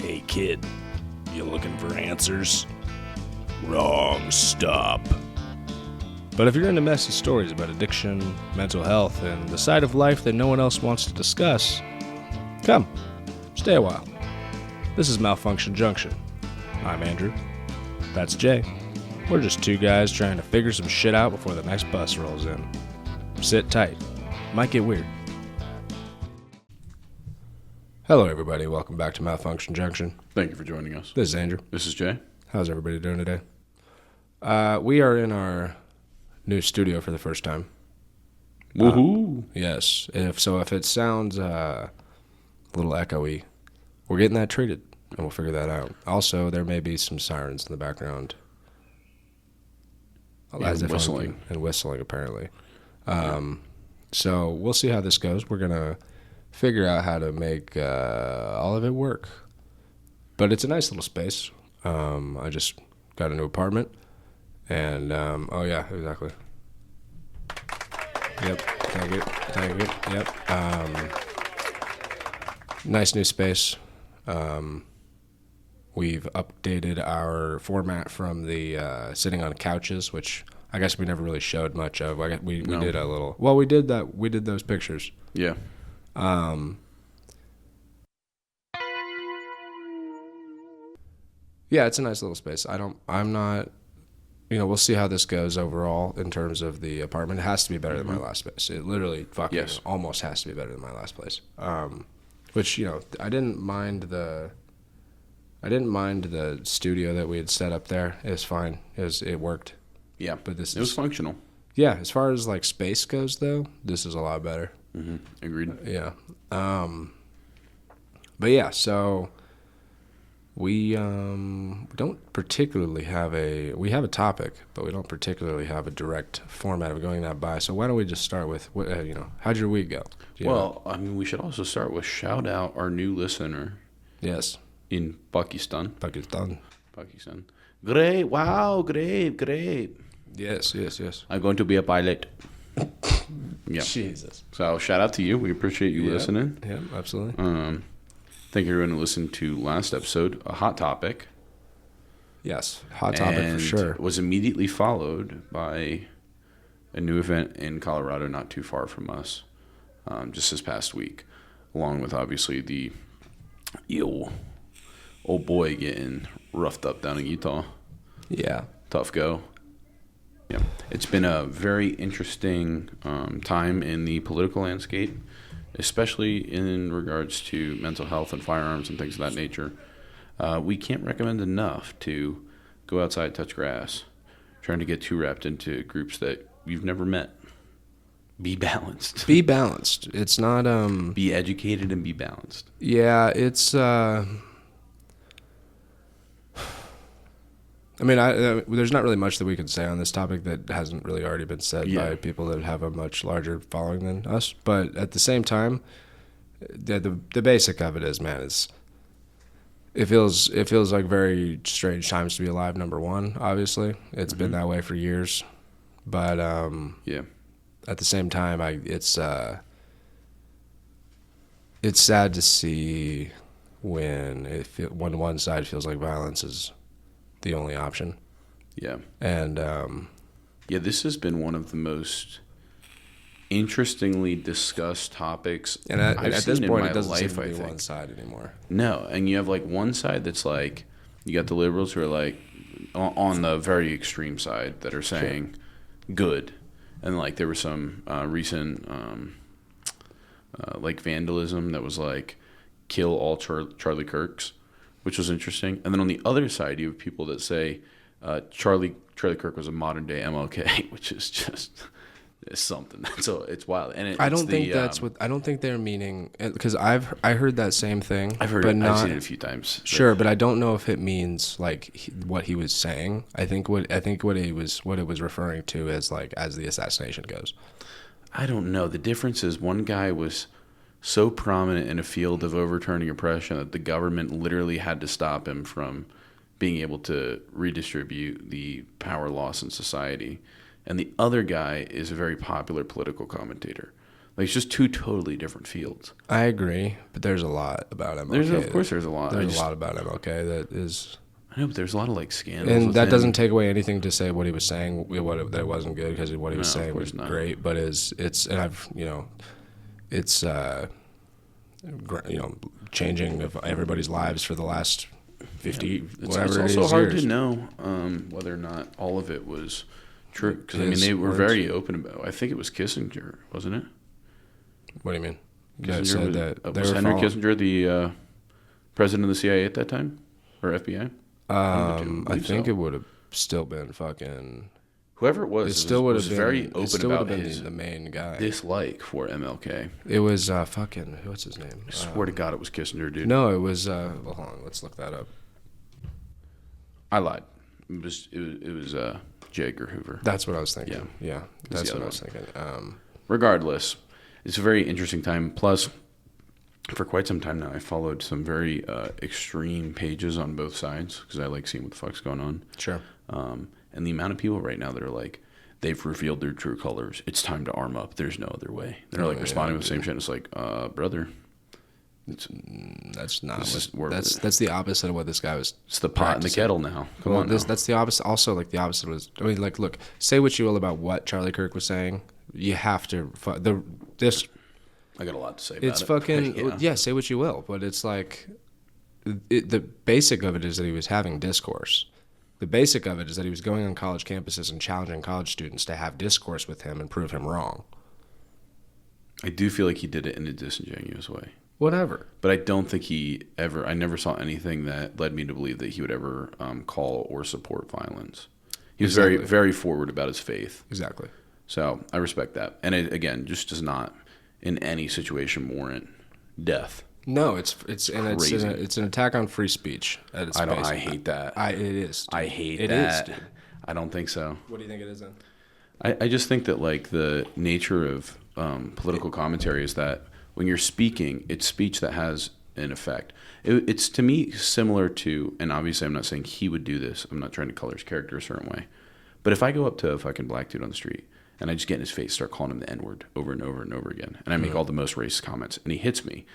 Hey kid, you looking for answers? Wrong stop. But if you're into messy stories about addiction, mental health, and the side of life that no one else wants to discuss, come, stay a while. This is Malfunction Junction. I'm Andrew. That's Jay. We're just two guys trying to figure some shit out before the next bus rolls in. Sit tight. Might get weird. Hello, everybody. Welcome back to Malfunction Junction. Thank you for joining us. This is Andrew. This is Jay. How's everybody doing today? We are in our new studio for the first time. Woohoo! Yes. If it sounds a little echoey, we're getting that treated, and we'll figure that out. Also, there may be some sirens in the background. And whistling. And whistling, apparently. So we'll see how this goes. We're going to figure out how to make all of it work. But it's a nice little space. I just got a new apartment. And, oh yeah, exactly. Yep, thank you, yep. Nice new space. We've updated our format from the sitting on couches, which I guess we never really showed much of. We did a little. Well, we did that. We did those pictures. Yeah. Yeah, it's a nice little space. I'm not. We'll see how this goes overall in terms of the apartment. It has to be better than my last space. It literally fucking almost has to be better than my last place. Which I didn't mind the studio that we had set up there. It was fine. It worked. Yeah, but it was functional. Yeah, as far as like space goes, though, this is a lot better. Mm-hmm. Agreed. Yeah. But yeah, so we don't particularly have we have a topic, but we don't particularly have a direct format of going that by. So why don't we just start with how'd your week go? We should also start with shout out our new listener. Yes. In Pakistan. Great! Wow! Great! Yes. I'm going to be a pilot. Yeah. Jesus. So shout out to you. We appreciate you listening. Yeah, absolutely. Thank you everyone who listened to last episode, a hot topic. Yes, hot topic for sure. Was immediately followed by a new event in Colorado, not too far from us, just this past week, along with obviously the old boy getting roughed up down in Utah. Yeah. Tough go. Yeah. It's been a very interesting time in the political landscape, especially in regards to mental health and firearms and things of that nature. We can't recommend enough to go outside, touch grass, trying to get too wrapped into groups that you've never met. Be balanced. Be balanced. It's not... Be educated and be balanced. Yeah, it's... there's not really much that we can say on this topic that hasn't really already been said by people that have a much larger following than us. But at the same time, the basic of it is, man, it feels like very strange times to be alive. Number one, obviously, it's been that way for years. But at the same time, it's sad to see when one side feels like violence is the only option. Yeah. And this has been one of the most interestingly discussed topics. And at this point, it doesn't seem to be one one side anymore. No, and you have like one side that's like, you got the liberals who are like on the very extreme side that are saying good, and like there was some recent like vandalism that was like kill all Charlie Kirks, which was interesting. And then on the other side, you have people that say Charlie Kirk was a modern day MLK, which is just something. So it's wild. And I don't think they're meaning, because I heard that same thing. I've seen it a few times. Sure, but I don't know if it means like what he was saying. I think what it was referring to as the assassination goes. I don't know. The difference is one guy was so prominent in a field of overturning oppression that the government literally had to stop him from being able to redistribute the power loss in society. And the other guy is a very popular political commentator Like, it's just two totally different fields. I agree, but there's a lot about MLK. Of course there's a lot. There's a lot about MLK that is... I know, but there's a lot of, like, scandals. And that doesn't take away anything to say what he was saying, that it wasn't good, because what he was saying was great. But and I've, it's, changing of everybody's lives for the last 50, whatever it is. It's also hard to know whether or not all of it was true. Because, I mean, they were very open about it. I think it was Kissinger, wasn't it? What do you mean? Was Henry Kissinger the president of the CIA at that time? Or FBI? I think it would have still been fucking... Whoever it was, was very open about his the main guy. dislike for MLK. It was fucking... What's his name? I swear to God it was Kissinger, dude. No, it was... well, hold on. Let's look that up. I lied. It was J. Edgar Hoover. That's what I was thinking. Yeah, that's what I was thinking. Regardless, it's a very interesting time. Plus, for quite some time now, I followed some very extreme pages on both sides because I like seeing what the fuck's going on. Sure. And the amount of people right now that are like, they've revealed their true colors. It's time to arm up. There's no other way. They're responding with the same shit. And it's like, brother. That's not. That's the opposite of what this guy was. It's the pot and the kettle now. Come on. That's the opposite. Also, like the opposite was. I mean, like, look. Say what you will about what Charlie Kirk was saying. You have to. I got a lot to say about it. It's fucking. Yeah. Say what you will, but it's like. The basic of it is that he was having discourse. The basic of it is that he was going on college campuses and challenging college students to have discourse with him and prove him wrong. I do feel like he did it in a disingenuous way. Whatever. But I don't think I never saw anything that led me to believe that he would ever call or support violence. He was very, very forward about his faith. Exactly. So I respect that. And it, again, just does not in any situation warrant death. No, it's an attack on free speech at its base. I hate that. It is. Dude. I hate it that. It is, dude. I don't think so. What do you think it is then? I just think that like the nature of political commentary is that when you're speaking, it's speech that has an effect. It's to me similar to, and obviously I'm not saying he would do this. I'm not trying to color his character a certain way. But if I go up to a fucking black dude on the street and I just get in his face, start calling him the N-word over and over and over again, and I make all the most racist comments, and he hits me,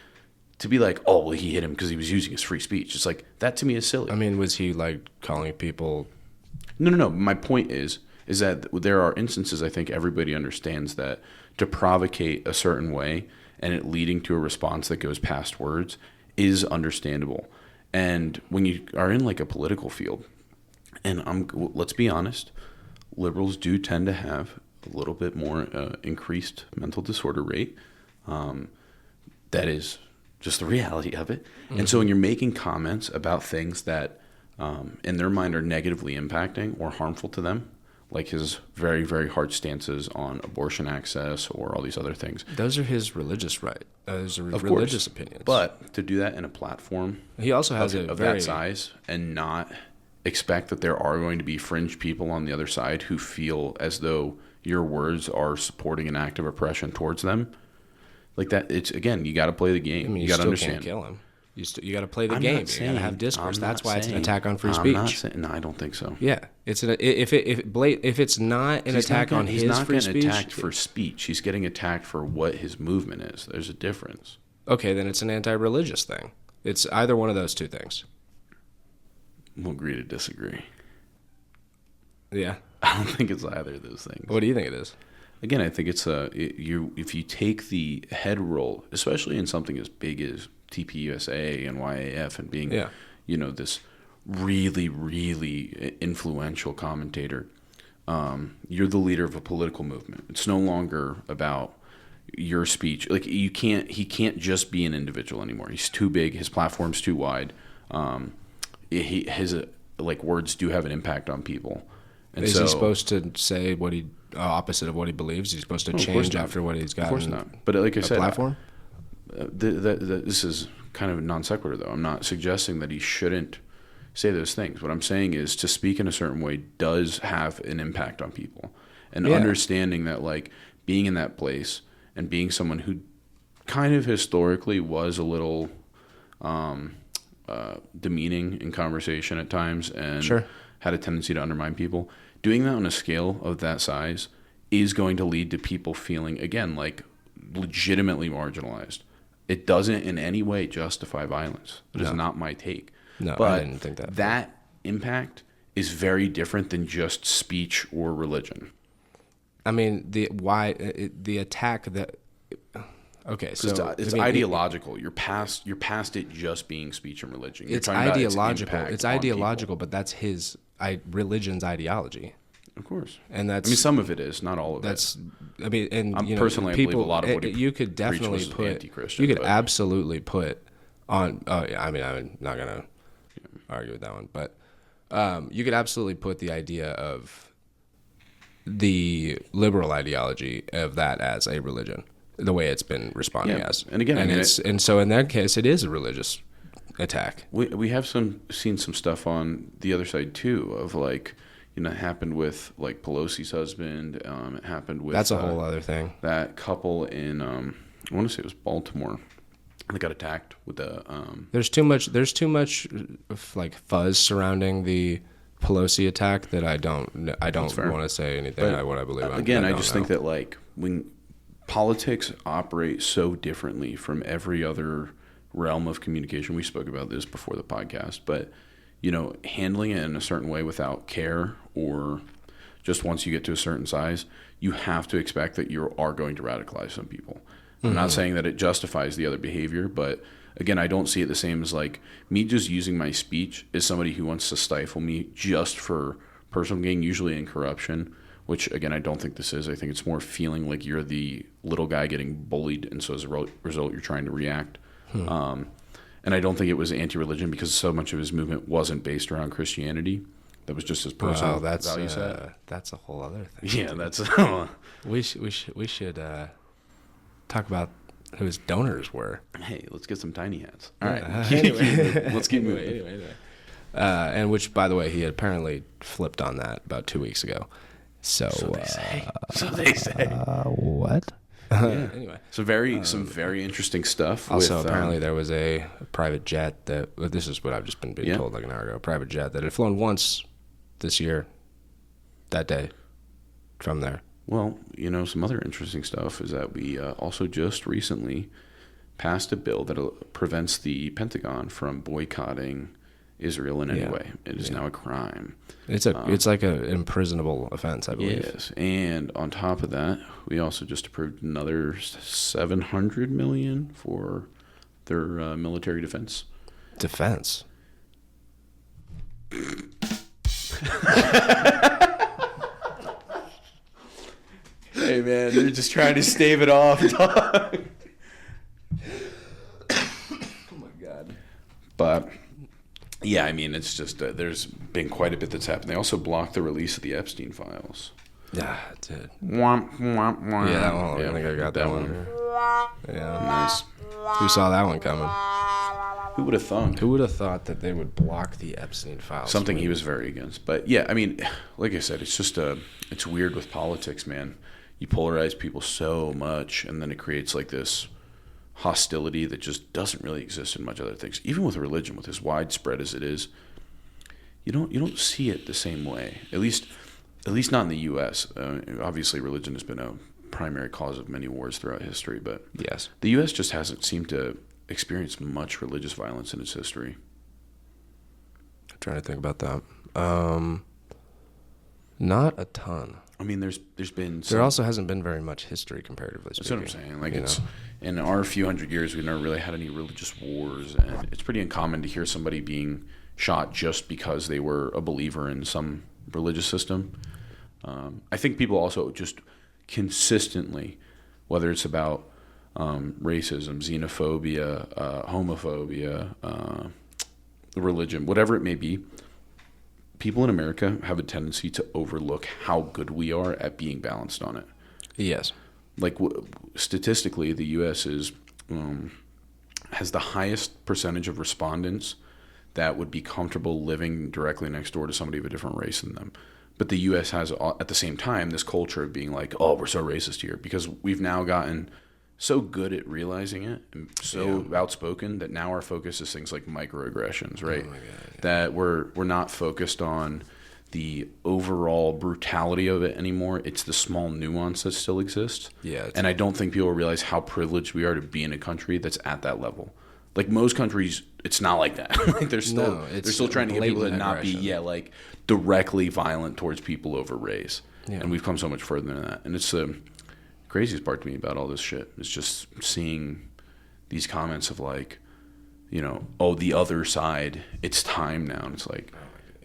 to be like, oh, well, he hit him because he was using his free speech. It's like, that to me is silly. I mean, was he like calling people? No. My point is that there are instances, I think everybody understands that to provocate a certain way and it leading to a response that goes past words is understandable. And when you are in like a political field, and let's be honest, liberals do tend to have a little bit more increased mental disorder rate. That is just the reality of it. Mm-hmm. And so when you're making comments about things that in their mind are negatively impacting or harmful to them, like his very, very hard stances on abortion access or all these other things. Those are his religious right. Those are religious opinions. But to do that in a platform he also has of that size and not expect that there are going to be fringe people on the other side who feel as though your words are supporting an act of oppression towards them, like that, it's, again, you got to play the game. I mean, you got to understand. Can't kill him. You got to play the game. You got to have discourse. That's why it's an attack on free speech. No, I don't think so. Yeah, if it's not an attack on his free speech, he's not getting attacked for speech. He's getting attacked for what his movement is. There's a difference. Okay, then it's an anti-religious thing. It's either one of those two things. We'll agree to disagree. Yeah, I don't think it's either of those things. What do you think it is? Again, I think it's if you take the head role, especially in something as big as TPUSA and YAF and being, this really, really influential commentator, you're the leader of a political movement. It's no longer about your speech. Like he can't just be an individual anymore. He's too big. His platform's too wide. His words do have an impact on people. And is he supposed to say what he opposite of what he believes? He's supposed to change after what he's got. Of course not. But like I said, platform. This is kind of non sequitur, though. I'm not suggesting that he shouldn't say those things. What I'm saying is to speak in a certain way does have an impact on people, and understanding that like being in that place and being someone who kind of historically was a little demeaning in conversation at times and had a tendency to undermine people. Doing that on a scale of that size is going to lead to people feeling, again, like legitimately marginalized. It doesn't in any way justify violence. That is not my take. No, but I didn't think that. That impact is very different than just speech or religion. I mean, the attack that. Okay, so it's ideological. You're past it just being speech and religion. It's ideological. It's ideological, but that's his religion's ideology. Of course, and that's. I mean, some of it is, not all of it. I mean, and I believe a lot of what you could definitely put. Anti-Christian, you could absolutely put on. Oh yeah, I mean, I'm not gonna argue with that one, but you could absolutely put the idea of the liberal ideology of that as a religion. The way it's been responding as, and again, and so in that case, it is a religious attack. We have seen some stuff on the other side too, of like, it happened with like Pelosi's husband. It happened with that's a whole other thing. That couple in I want to say it was Baltimore. They got attacked with the. There's too much like fuzz surrounding the Pelosi attack that I don't want to say anything. What I believe. Again, I just think that like when politics operate so differently from every other realm of communication. We spoke about this before the podcast, but handling it in a certain way without care, or just once you get to a certain size, you have to expect that you are going to radicalize some people. Mm-hmm. I'm not saying that it justifies the other behavior, but again, I don't see it the same as like me just using my speech as somebody who wants to stifle me just for personal gain, usually in corruption. Which, again, I don't think this is. I think it's more feeling like you're the little guy getting bullied, and so as a result, you're trying to react. And I don't think it was anti-religion, because so much of his movement wasn't based around Christianity. That was just his personal value set. That's a whole other thing. Yeah, that's... we should talk about who his donors were. Hey, let's get some tiny hats. All right. Let's keep moving. Anyway. And which, by the way, he had apparently flipped on that about 2 weeks ago. So they say. What? Yeah. Anyway, so some very interesting stuff. Also, apparently there was a private jet that. This is what I've just been being told like an hour ago. A private jet that had flown once this year, that day, from there. Well, some other interesting stuff is that we also just recently passed a bill that prevents the Pentagon from boycotting Israel in any way. It is now a crime. It's like an imprisonable offense, I believe. Yes, and on top of that, we also just approved another $700 million for their military defense. Defense. Hey man, they're just trying to stave it off, dog. Oh my god. But yeah, I mean, it's just there's been quite a bit that's happened. They also blocked the release of the Epstein files. Yeah, it did. Womp, womp, womp. Yeah, that one. I think I got that one. Yeah, nice. Who saw that one coming? Who would have thought? Who would have thought that they would block the Epstein files? Something he was very against. But yeah, I mean, like I said, it's just it's weird with politics, man. You polarize people so much, and then it creates like this hostility that just doesn't really exist in much other things. Even with religion, with as widespread as it is, you don't see it the same way. At least not in the U.S. Obviously, religion has been a primary cause of many wars throughout history, but yes, the U.S. just hasn't seemed to experience much religious violence in its history. I'm trying to think about that. Not a ton. I mean, there's been there also hasn't been very much history comparatively speaking. That's what I'm saying. Like it's in our few hundred years, we've never really had any religious wars, and it's pretty uncommon to hear somebody being shot just because they were a believer in some religious system. I think people also just consistently, whether it's about racism, xenophobia, homophobia, religion, whatever it may be, people in America have a tendency to overlook how good we are at being balanced on it. Yes. Like statistically, the U.S. has the highest percentage of respondents that would be comfortable living directly next door to somebody of a different race than them. But the U.S. has, at the same time, this culture of being like, oh, we're so racist here, because we've now gotten so good at realizing it and so outspoken that now our focus is things like microaggressions, right? Oh my God, yeah. That we're not focused on the overall brutality of it anymore. It's the small nuance that still exists. Yeah. And I don't think people realize how privileged we are to be in a country that's at that level. Like most countries, it's not like that. Like they're still trying to get people to not be like directly violent towards people over race. Yeah. And we've come so much further than that. And it's the craziest part to me about all this shit is just seeing these comments of like, you know, oh, the other side, it's time now. And it's like,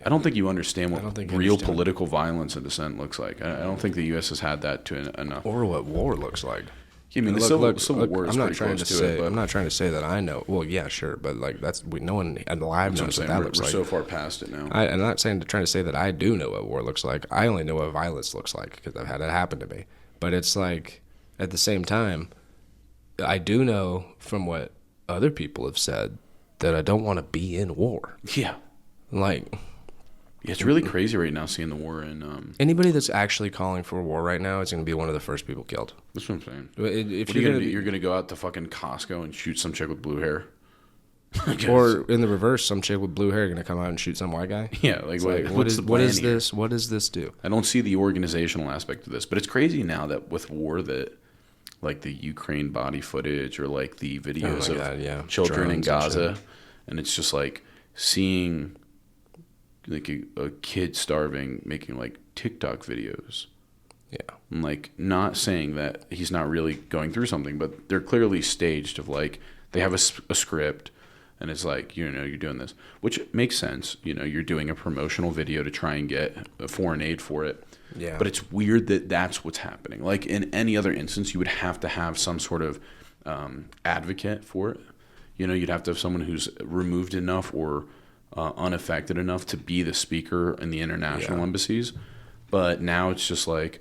I don't think you understand what real political violence and dissent looks like. I don't think the U.S. has had that to enough. Or what war looks like. I mean, the Civil War is pretty close to it. I'm not trying to say that I know. Well, yeah, sure, but like no one alive knows what that looks like. We're so far tast it now. I'm not trying to say that I do know what war looks like. I only know what violence looks like because I've had it happen to me. But it's like, at the same time, I do know from what other people have said that I don't want to be in war. Yeah. Like... Yeah, it's really crazy right now seeing the war in... Anybody that's actually calling for war right now is going to be one of the first people killed. That's what I'm saying. If you're going to go out to fucking Costco and shoot some chick with blue hair? Or in the reverse, some chick with blue hair going to come out and shoot some white guy? Yeah, like what is this? What does this do? I don't see the organizational aspect of this, but it's crazy now that with war that... like the Ukraine body footage or like the videos of children in Gaza. And it's just like seeing like a kid starving, making like TikTok videos. Yeah. And like not saying that he's not really going through something, but they're clearly staged of like, they have a script and it's like, you know, you're doing this, which makes sense. You know, you're doing a promotional video to try and get foreign aid for it. Yeah. But it's weird that that's what's happening. Like in any other instance, you would have to have some sort of advocate for it. You know, you'd have to have someone who's removed enough or unaffected enough to be the speaker in the international embassies. But now it's just like,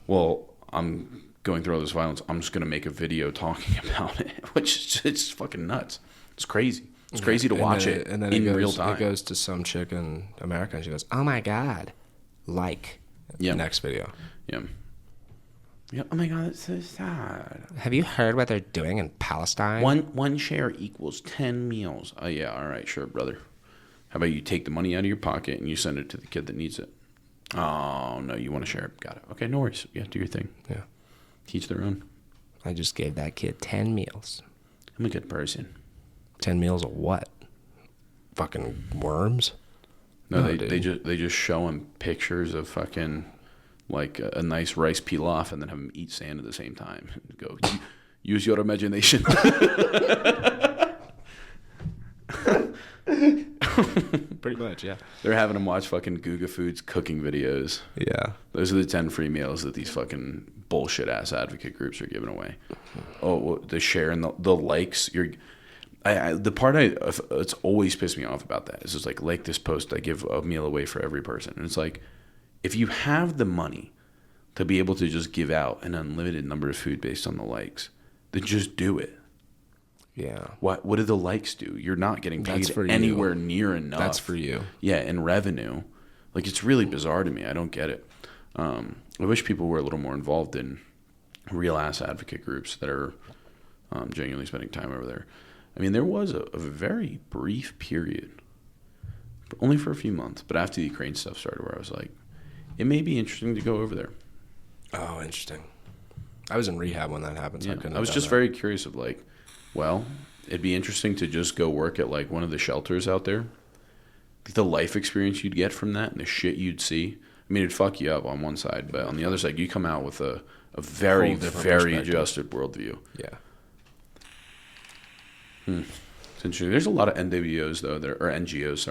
well, I'm going through all this violence. I'm just going to make a video talking about it, which it's fucking nuts. It's crazy. It's crazy to watch it in real time. It goes to some chick in America and she goes, oh my God, like. Yeah. Next video. Yeah. Yeah. Oh my God, that's so sad. Have you heard what they're doing in Palestine? One share equals 10 meals. Oh yeah, all right, sure, brother. How about you take the money out of your pocket and you send it to the kid that needs it? Oh no, you want to share it? Got it. Okay, no worries. Yeah, do your thing. Yeah. Teach their own. I just gave that kid 10 meals. I'm a good person. 10 meals of what? Fucking worms? No, they just show him pictures of fucking like a nice rice pilaf and then have him eat sand at the same time. Go, use your imagination. Pretty much, yeah. They're having him watch fucking Guga Foods cooking videos. Yeah. Those are the 10 free meals that these fucking bullshit ass advocate groups are giving away. Oh, the share and the likes. The part it's always pissed me off about that is just like this post, I give a meal away for every person. And it's like, if you have the money to be able to just give out an unlimited number of food based on the likes, then just do it. Yeah. What do the likes do? You're not getting paid anywhere near enough. That's for you. Yeah, in revenue. Like, it's really bizarre to me. I don't get it. I wish people were a little more involved in real-ass advocate groups that are genuinely spending time over there. I mean, there was a very brief period, only for a few months, but after the Ukraine stuff started, where I was like, it may be interesting to go over there. Oh, interesting. I was in rehab when that happened, so I was just very curious of like, well, it'd be interesting to just go work at like one of the shelters out there. The life experience you'd get from that and the shit you'd see. I mean, it'd fuck you up on one side, but on the other side, you come out with a very, very adjusted worldview. Yeah. It's interesting. There's a lot of NWOs though, or NGOs,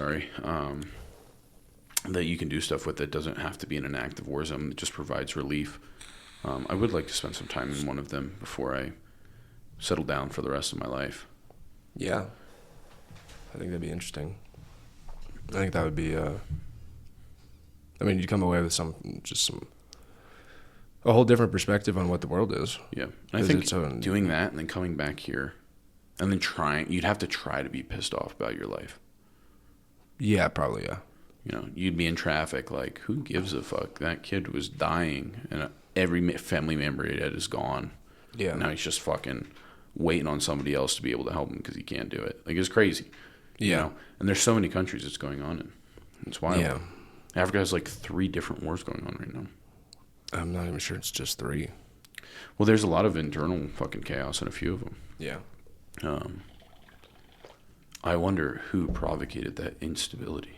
that you can do stuff with that doesn't have to be in an active war zone. That just provides relief. I would like to spend some time in one of them before I settle down for the rest of my life. Yeah, I think that'd be interesting. I think that would be. I mean, you come away with a whole different perspective on what the world is. Yeah, and I think doing that and then coming back here. And then you'd have to try to be pissed off about your life. Yeah, probably, yeah. You know, you'd be in traffic like, who gives a fuck? That kid was dying, and every family member he had is gone. Yeah. And now he's just fucking waiting on somebody else to be able to help him because he can't do it. Like, it's crazy. Yeah. You know? And there's so many countries it's going on in. It's wild. Yeah. Africa has like 3 different wars going on right now. I'm not even sure it's just 3. Well, there's a lot of internal fucking chaos in a few of them. Yeah. I wonder who provocated that instability.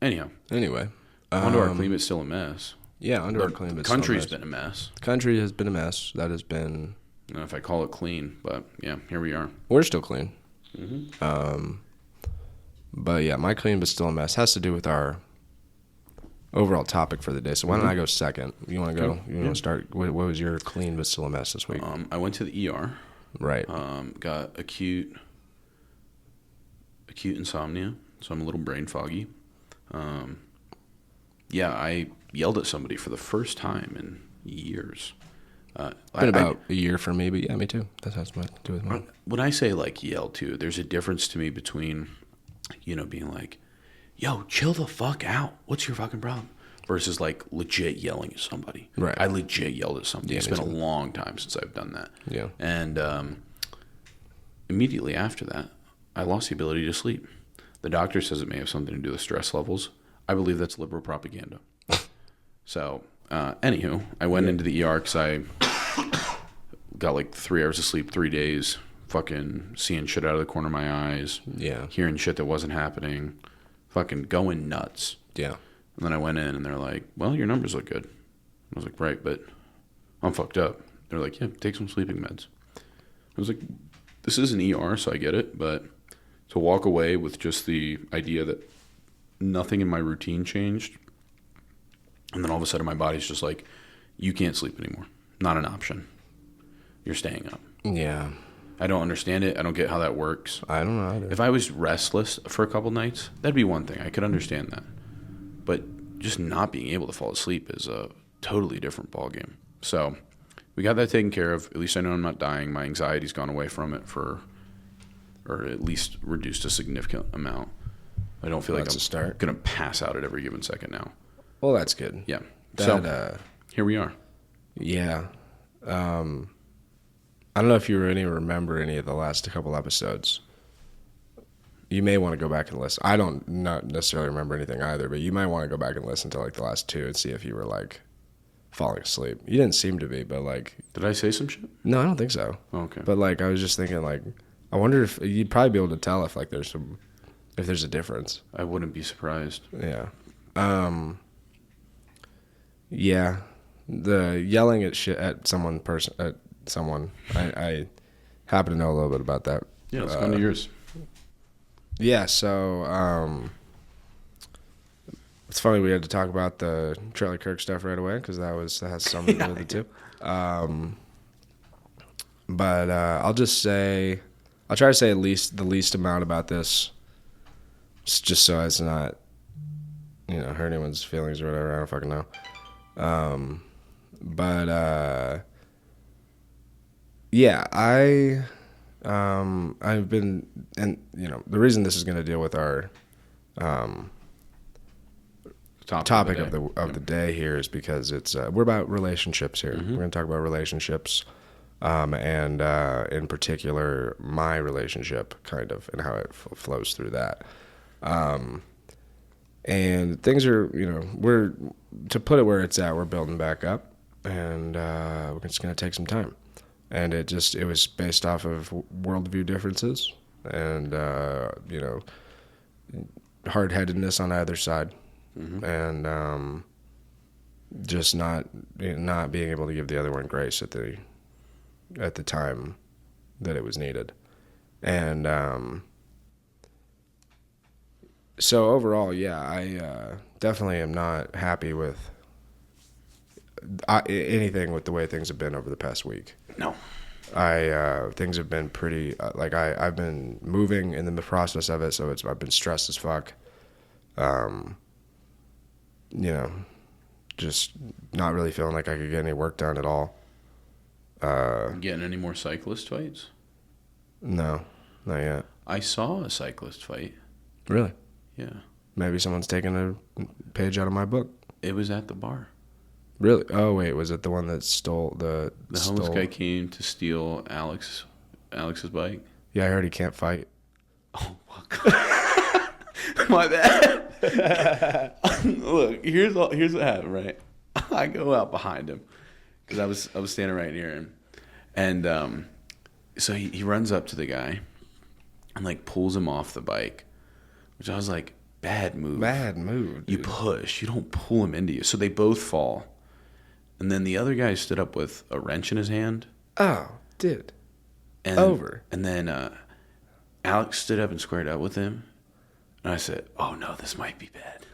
Anyway, onto our climate's still a mess. Yeah, our climate's the country's been a mess. Country has been a mess. That has been. I don't know if I call it clean, but yeah, here we are. We're still clean. Mm-hmm. But yeah, my clean but still a mess has to do with our overall topic for the day. So why don't I go second? You want to go? You want to start? What was your clean but still a mess this week? I went to the ER. Right. Got acute insomnia, so I'm a little brain foggy. Yeah, I yelled at somebody for the first time in years. Been about a year for me, but yeah, me too. That has something to do with mine. When I say like yell too, there's a difference to me between, being like, yo, chill the fuck out. What's your fucking problem? Versus like legit yelling at somebody. Right. I legit yelled at somebody. Yeah, it's been a long time since I've done that. Yeah. And immediately after that, I lost the ability to sleep. The doctor says it may have something to do with stress levels. I believe that's liberal propaganda. So, anywho, I went into the ER because I got like 3 hours of sleep, 3 days, fucking seeing shit out of the corner of my eyes, hearing shit that wasn't happening, fucking going nuts. Yeah. And then I went in and they're like, well, your numbers look good. I was like, right, but I'm fucked up. They're like, yeah, take some sleeping meds. I was like, this is an ER, so I get it, but to walk away with just the idea that nothing in my routine changed, and then all of a sudden my body's just like, you can't sleep anymore. Not an option. You're staying up. Yeah. I don't understand it. I don't get how that works. I don't know either. If I was restless for a couple nights, that'd be one thing. I could understand that. But just not being able to fall asleep is a totally different ballgame. So we got that taken care of. At least I know I'm not dying. My anxiety's gone away from it or at least reduced a significant amount. I don't feel like I'm going to pass out at every given second now. Well, that's good. Yeah. So here we are. Yeah. I don't know if you remember any of the last couple episodes. You may want to go back and listen. I don't not necessarily remember anything either, but you might want to go back and listen to like the last 2 and see if you were like falling asleep. You didn't seem to be, but like... Did I say some shit? No, I don't think so. Oh, okay. But like I was just thinking like, I wonder if you'd probably be able to tell if like there's a difference. I wouldn't be surprised. Yeah. Yeah. The yelling at shit at someone, I happen to know a little bit about that. Yeah, let's go into yours. Yeah, so it's funny we had to talk about the Charlie Kirk stuff right away because that has something to do with it too. But I'll just say, I'll try to say the least amount about this, just so as to not, hurt anyone's feelings or whatever. I don't fucking know. Yeah, I've been, and the reason this is going to deal with our topic of the day here is because it's we're about relationships here. Mm-hmm. We're going to talk about relationships, and in particular my relationship, kind of, and how it flows through that. And things are, we're, to put it where it's at, we're building back up, and it's going to take some time. And it was based off of worldview differences and, hard-headedness on either side. Mm-hmm. And just not being able to give the other one grace at the time that it was needed. And so overall, yeah, I definitely am not happy with anything with the way things have been over the past week. No. Things have been pretty, I've been moving in the process of it, so I've been stressed as fuck. Just not really feeling like I could get any work done at all. Getting any more cyclist fights? No, not yet. I saw a cyclist fight. Really? Yeah. Maybe someone's taking a page out of my book. It was at the bar. Really? Oh, wait, was it the one that stole the homeless guy came to steal Alex's bike? Yeah, I heard he can't fight. Oh, fuck. My bad. Look, here's what happened, right? I go out behind him because I was standing right near him, and so he runs up to the guy and like pulls him off the bike, which I was like, bad move. Bad move. Dude. You push. You don't pull him into you. So they both fall, and then the other guy stood up with a wrench in his hand. Oh, dude. And, over. And then Alex stood up and squared up with him. And I said, oh, no, this might be bad.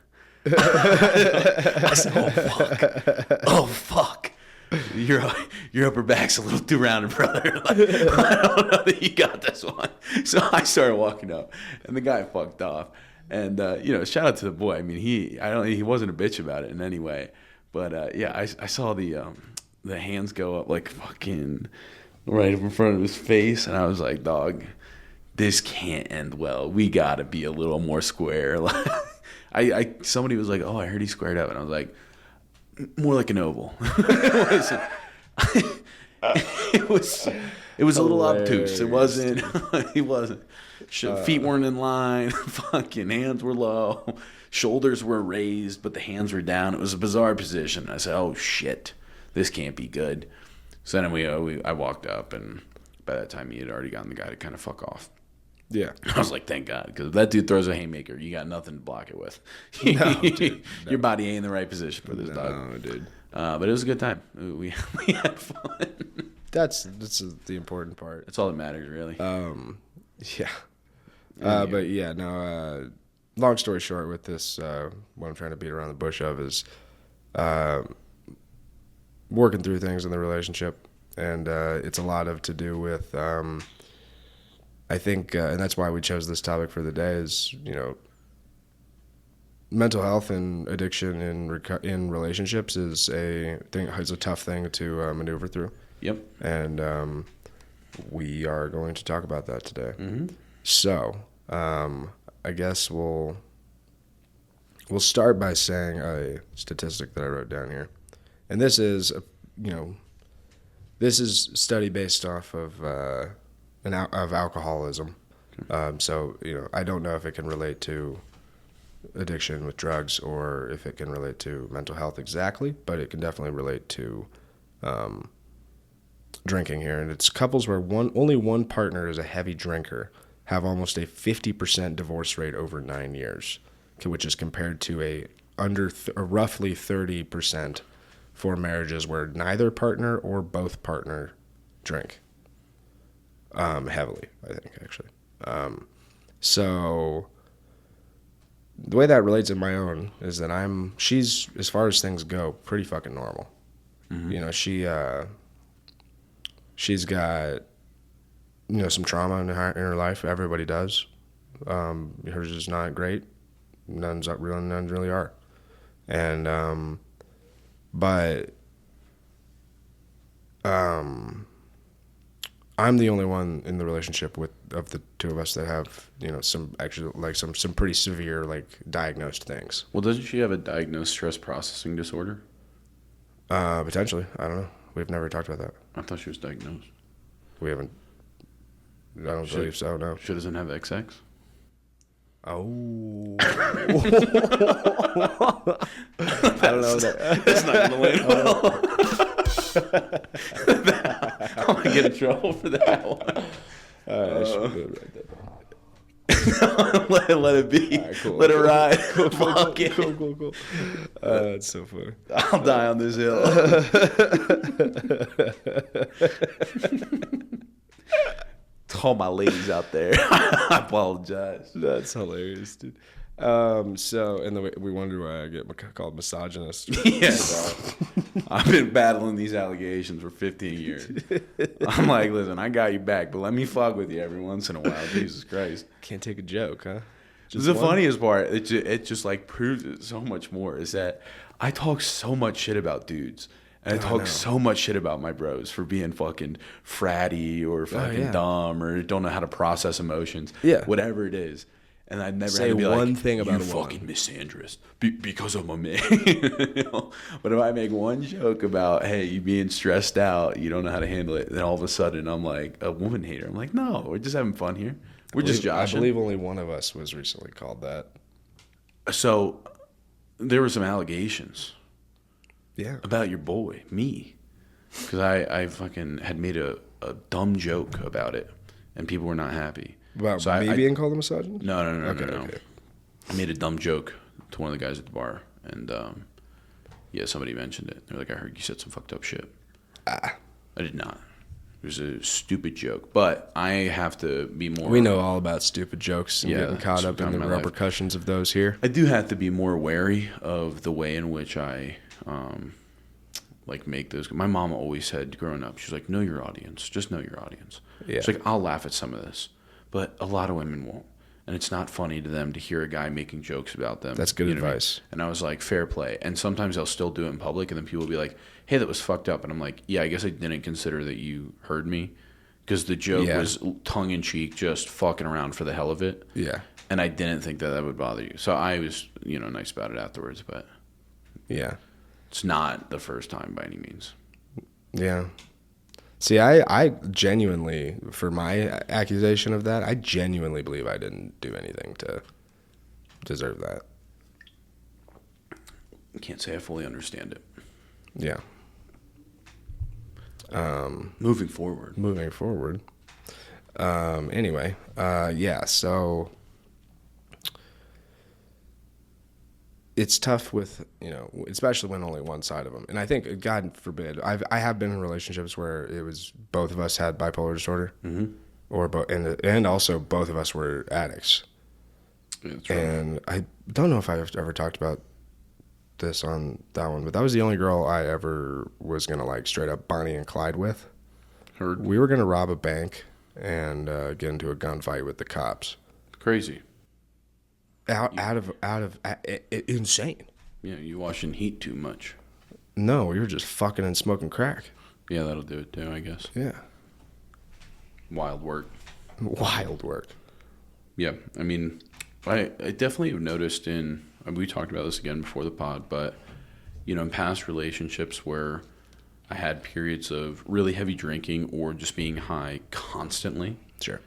I said, oh, fuck. Oh, fuck. Your upper back's a little too rounded, brother. Like, I don't know that you got this one. So I started walking up, and the guy fucked off. And, shout out to the boy. I mean, he wasn't a bitch about it in any way. But, I saw the hands go up like fucking right up in front of his face. And I was like, dog, this can't end well. We got to be a little more square. Somebody was like, oh, I heard he squared up. And I was like, more like an oval. It was a little obtuse. It wasn't. He wasn't. Feet weren't in line. Fucking hands were low. Shoulders were raised, but the hands were down. It was a bizarre position. I said, "Oh shit, this can't be good." So then I walked up, and by that time he had already gotten the guy to kind of fuck off. Yeah. I was like, thank God, because if that dude throws a haymaker, you got nothing to block it with. No, dude, no. Your body ain't in the right position for this dog. No, dude. But it was a good time. We had fun. That's the important part. That's all that matters, really. Yeah. But yeah, no. Long story short, with this, what I'm trying to beat around the bush of is working through things in the relationship, and it's a lot of to do with. I think, and that's why we chose this topic for the day, is, mental health and addiction in relationships is a tough thing to maneuver through. Yep. And we are going to talk about that today. Mm-hmm. So, I guess we'll start by saying a statistic that I wrote down here, and this is study based off of of alcoholism. So I don't know if it can relate to addiction with drugs or if it can relate to mental health exactly, but it can definitely relate to drinking here. And it's couples where only one partner is a heavy drinker have almost a 50% divorce rate over 9 years, which is compared to a roughly 30% for marriages where neither partner or both partner drink heavily, I think, actually. So the way that relates in my own is that she's, as far as things go, pretty fucking normal. Mm-hmm. She's got, some trauma in her life. Everybody does. Hers is not great. None really are. And, but, I'm the only one in the relationship of the two of us that have, some actually like some pretty severe diagnosed things. Well, doesn't she have a diagnosed stress processing disorder? Potentially. I don't know. We've never talked about that. I thought she was diagnosed. We haven't. I don't believe so. No. She doesn't have XX. Oh. I don't know that. That's not gonna land well. I'm gonna get in trouble for that one. All right, I should write that down. Let it be. Right, cool. Let it ride. Cool. That's so funny. I'll die on this hill. To all my ladies out there, I apologize. That's hilarious, dude. So, and we wonder why I get called misogynist. Yes. I've been battling these allegations for 15 years. I'm like, listen, I got you back, but let me fuck with you every once in a while. Jesus Christ. Can't take a joke, huh? The funniest part, it just proves it so much more, is that I talk so much shit about dudes. And I talk so much shit about my bros for being fucking fratty or fucking dumb or don't know how to process emotions. Yeah. Whatever it is. And I'd never say had to be one thing about you a fucking woman. misandrist because I'm a man. But if I make one joke about, hey, you being stressed out, you don't know how to handle it, then all of a sudden I'm like a woman hater. I'm like, no, we're just having fun here. We're just joshing. I believe only one of us was recently called that. So there were some allegations about your boy, me. Because I fucking had made a dumb joke about it, and people were not happy. About so me being called a misogynist? No. Okay. I made a dumb joke to one of the guys at the bar, and somebody mentioned it. They're like, I heard you said some fucked up shit. I did not. It was a stupid joke, but I have to be more... We know all about stupid jokes and getting caught up in the repercussions of those here. I do have to be more wary of the way in which I... make those. My mom always said growing up, she's like, know your audience. Just know your audience. Yeah. She's like, I'll laugh at some of this, but a lot of women won't. And it's not funny to them to hear a guy making jokes about them. That's good advice. And I was like, fair play. And sometimes I'll still do it in public, and then people will be like, hey, that was fucked up. And I'm like, yeah, I guess I didn't consider that you heard me, because the joke was tongue-in-cheek, just fucking around for the hell of it. Yeah. And I didn't think that would bother you. So I was, nice about it afterwards, but... Yeah. It's not the first time by any means. Yeah. See, I genuinely, for my accusation of that, I genuinely believe I didn't do anything to deserve that. I can't say I fully understand it. Yeah. Moving forward. Anyway, so... It's tough with, especially when only one side of them. And I think, God forbid, I have been in relationships where it was both of us had bipolar disorder, or and also both of us were addicts. Yeah, that's right. And I don't know if I've ever talked about this on that one, but that was the only girl I ever was gonna straight up Bonnie and Clyde with. Heard. We were gonna rob a bank and get into a gunfight with the cops. Crazy. Out of insane. Yeah, you watching Heat too much. No, we were just fucking and smoking crack. Yeah, that'll do it too, I guess. Yeah. Wild work. Yeah, I mean, I definitely have noticed we talked about this again before the pod, but, in past relationships where I had periods of really heavy drinking or just being high constantly. Sure.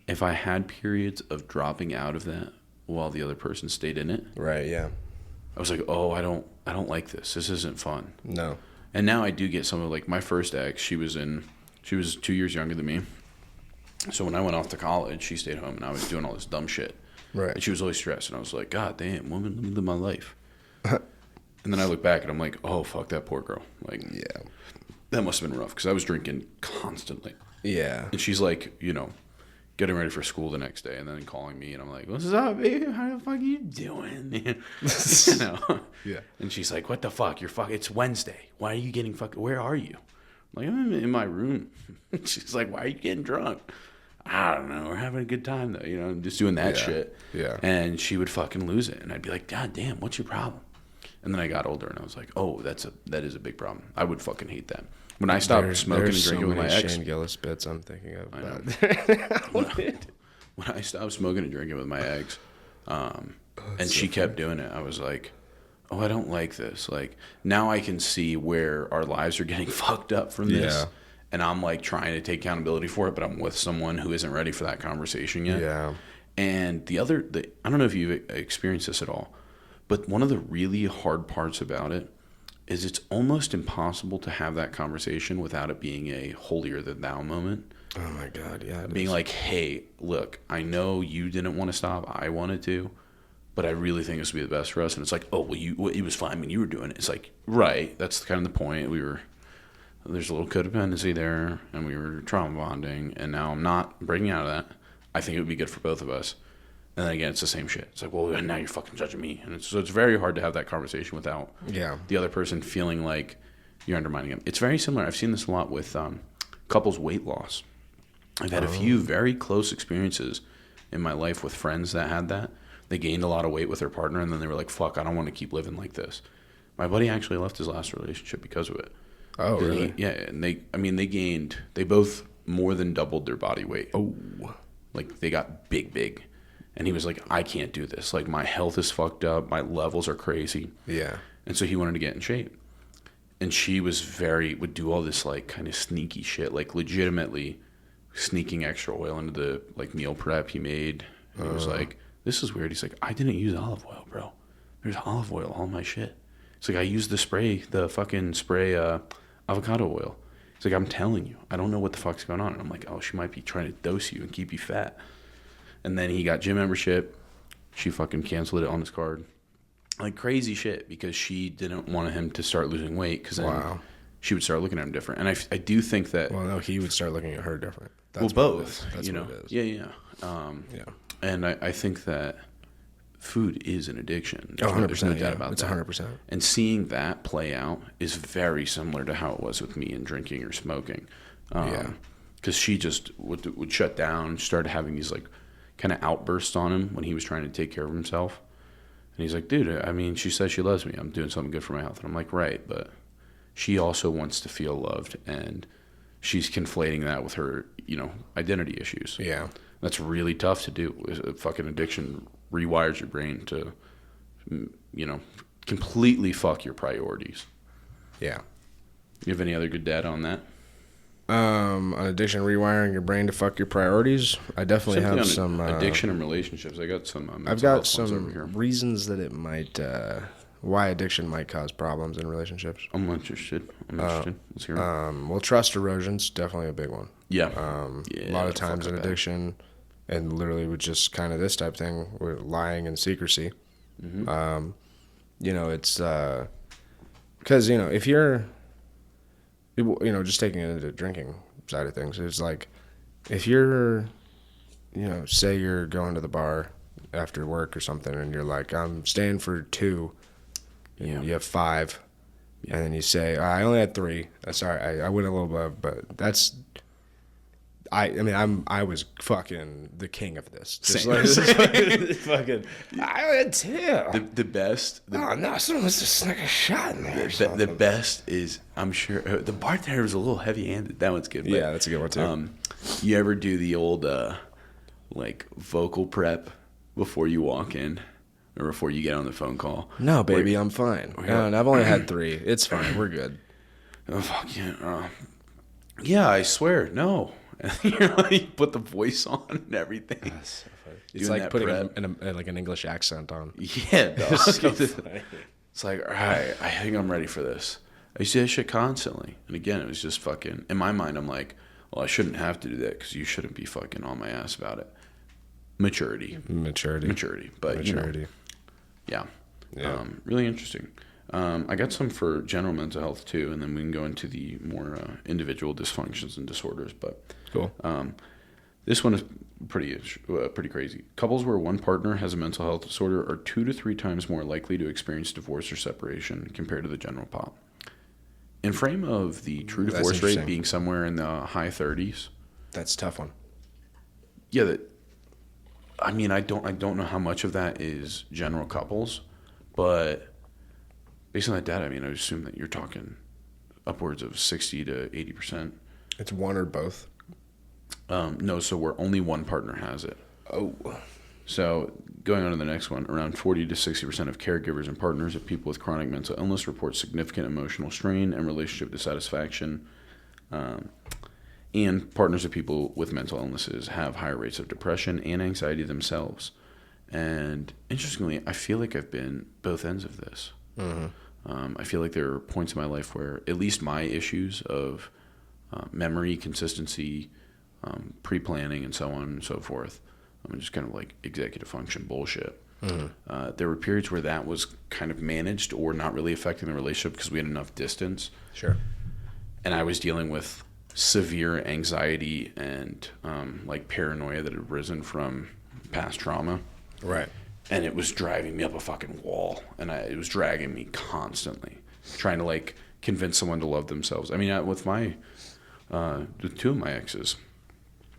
If I had periods of dropping out of that while the other person stayed in it. Right, yeah. I was like, oh, I don't like this. This isn't fun. No. And now I do get some of my first ex, she was 2 years younger than me. So when I went off to college, she stayed home and I was doing all this dumb shit. Right. And she was always stressed. And I was like, God damn, woman, let me live my life. And then I look back and I'm like, oh, fuck that poor girl. Yeah. That must have been rough because I was drinking constantly. Yeah. And she's like, getting ready for school the next day and then calling me and I'm like, what's up, babe? How the fuck are you doing? Yeah. And she's like, what the fuck? It's Wednesday. Why are you getting where are you? I'm like, I'm in my room. She's like, why are you getting drunk? I don't know. We're having a good time though. Just doing that shit. Yeah. And she would fucking lose it. And I'd be like, God damn, what's your problem? And then I got older and I was like, oh, that is a big problem. I would fucking hate that. When I stopped smoking and drinking with my ex, Shane Gillis bits I'm thinking of. When I stopped smoking and drinking with my ex, and she kept doing it, I was like, "Oh, I don't like this." Now I can see where our lives are getting fucked up from this, and I'm trying to take accountability for it, but I'm with someone who isn't ready for that conversation yet. Yeah. And I don't know if you've experienced this at all, but one of the really hard parts about it is it's almost impossible to have that conversation without it being a holier than thou moment. Oh my God, yeah. Being like, hey, look, I know you didn't want to stop. I wanted to, but I really think this would be the best for us. And it's like, oh, well, it was fine when you were doing it. It's like, right, that's kind of the point. There's a little codependency there, and we were trauma bonding, and now I'm not breaking out of that. I think it would be good for both of us. And then again, it's the same shit. It's like, well, now you're fucking judging me. And it's very hard to have that conversation without the other person feeling like you're undermining them. It's very similar. I've seen this a lot with couples' weight loss. I've had a few very close experiences in my life with friends that had that. They gained a lot of weight with their partner, and then they were like, fuck, I don't want to keep living like this. My buddy actually left his last relationship because of it. Oh, really? And they both more than doubled their body weight. Oh. They got big. And he was like, I can't do this. My health is fucked up. My levels are crazy. Yeah. And so he wanted to get in shape. And she would do all this kind of sneaky shit, legitimately sneaking extra oil into the meal prep he made. And it was this is weird. He's like, I didn't use olive oil, bro. There's olive oil on my shit. It's like, I used the fucking spray avocado oil. It's like, I'm telling you, I don't know what the fuck's going on. And I'm like, oh, she might be trying to dose you and keep you fat. And then he got gym membership. She fucking canceled it on his card. Like crazy shit, because she didn't want him to start losing weight, because then she would start looking at him different. And I do think that... Well, no, he would start looking at her different. That's both. That's you know? what it is. Yeah. And I think that food is an addiction. Oh, 100%. There's no doubt about it's that. 100%. And seeing that play out is very similar to how it was with me in drinking or smoking. Because she just would shut down, started having these like kind of outbursts on him when he was trying to take care of himself. And he's like, dude, I mean, she says she loves me. I'm doing something good for my health. And I'm like, right, but she also wants to feel loved, and she's conflating that with her, identity issues. Yeah. That's really tough to do. Fucking addiction rewires your brain to, completely fuck your priorities. Yeah. You have any other good data on that? On addiction rewiring your brain to fuck your priorities, I definitely have some addiction and relationships. I got some. I've got some reasons that it might, why addiction might cause problems in relationships. I'm interested. Let's hear it. Well, trust erosion's definitely a big one. Yeah. A lot of times in addiction, and literally with just kind of this type thing, with lying and secrecy. Mm-hmm. It's because if you're, just taking it into the drinking side of things, it's like if you're, say you're going to the bar after work or something, and you're like, I'm staying for 2, and you have 5, and then you say, I only had 3. Sorry, I went a little above, but that's. I was fucking the king of this. Just fucking, I had 2. The best. No, someone was just like a shot in there. The best is, I'm sure, the bartender was a little heavy-handed. That one's good. But, yeah, that's a good one too. You ever do the old vocal prep before you walk in, or before you get on the phone call? No, baby, I'm fine. I've only had 3. It's fine. We're good. Oh fuck yeah! Yeah, I swear, no. You put the voice on and everything. So it's like putting an English accent on. Yeah, dog. It's like, all right, I think I'm ready for this. I used to do that shit constantly. And again, it was just fucking, in my mind, I'm like, well, I shouldn't have to do that because you shouldn't be fucking on my ass about it. Maturity. But, maturity. Yeah. Really interesting. I got some for general mental health too, and then we can go into the more individual dysfunctions and disorders. But cool. This one is pretty crazy. Couples where one partner has a mental health disorder are 2 to 3 times more likely to experience divorce or separation compared to the general pop. In frame of the true divorce rate being somewhere in the high 30s. That's a tough one. Yeah, I don't know how much of that is general couples, but based on that data, I would assume that you're talking upwards of 60 to 80%. It's one or both? No, so where only one partner has it. Oh. So going on to the next one, around 40 to 60% of caregivers and partners of people with chronic mental illness report significant emotional strain and relationship dissatisfaction. And partners of people with mental illnesses have higher rates of depression and anxiety themselves. And interestingly, I feel like I've been both ends of this. Mm-hmm. I feel like there are points in my life where at least my issues of memory, consistency, pre-planning, and so on and so forth, just kind of like executive function bullshit. Mm-hmm. There were periods where that was kind of managed or not really affecting the relationship because we had enough distance. Sure. And I was dealing with severe anxiety and paranoia that had risen from past trauma. Right. And it was driving me up a fucking wall, and it was dragging me constantly, trying to convince someone to love themselves. With my, with 2 of my exes,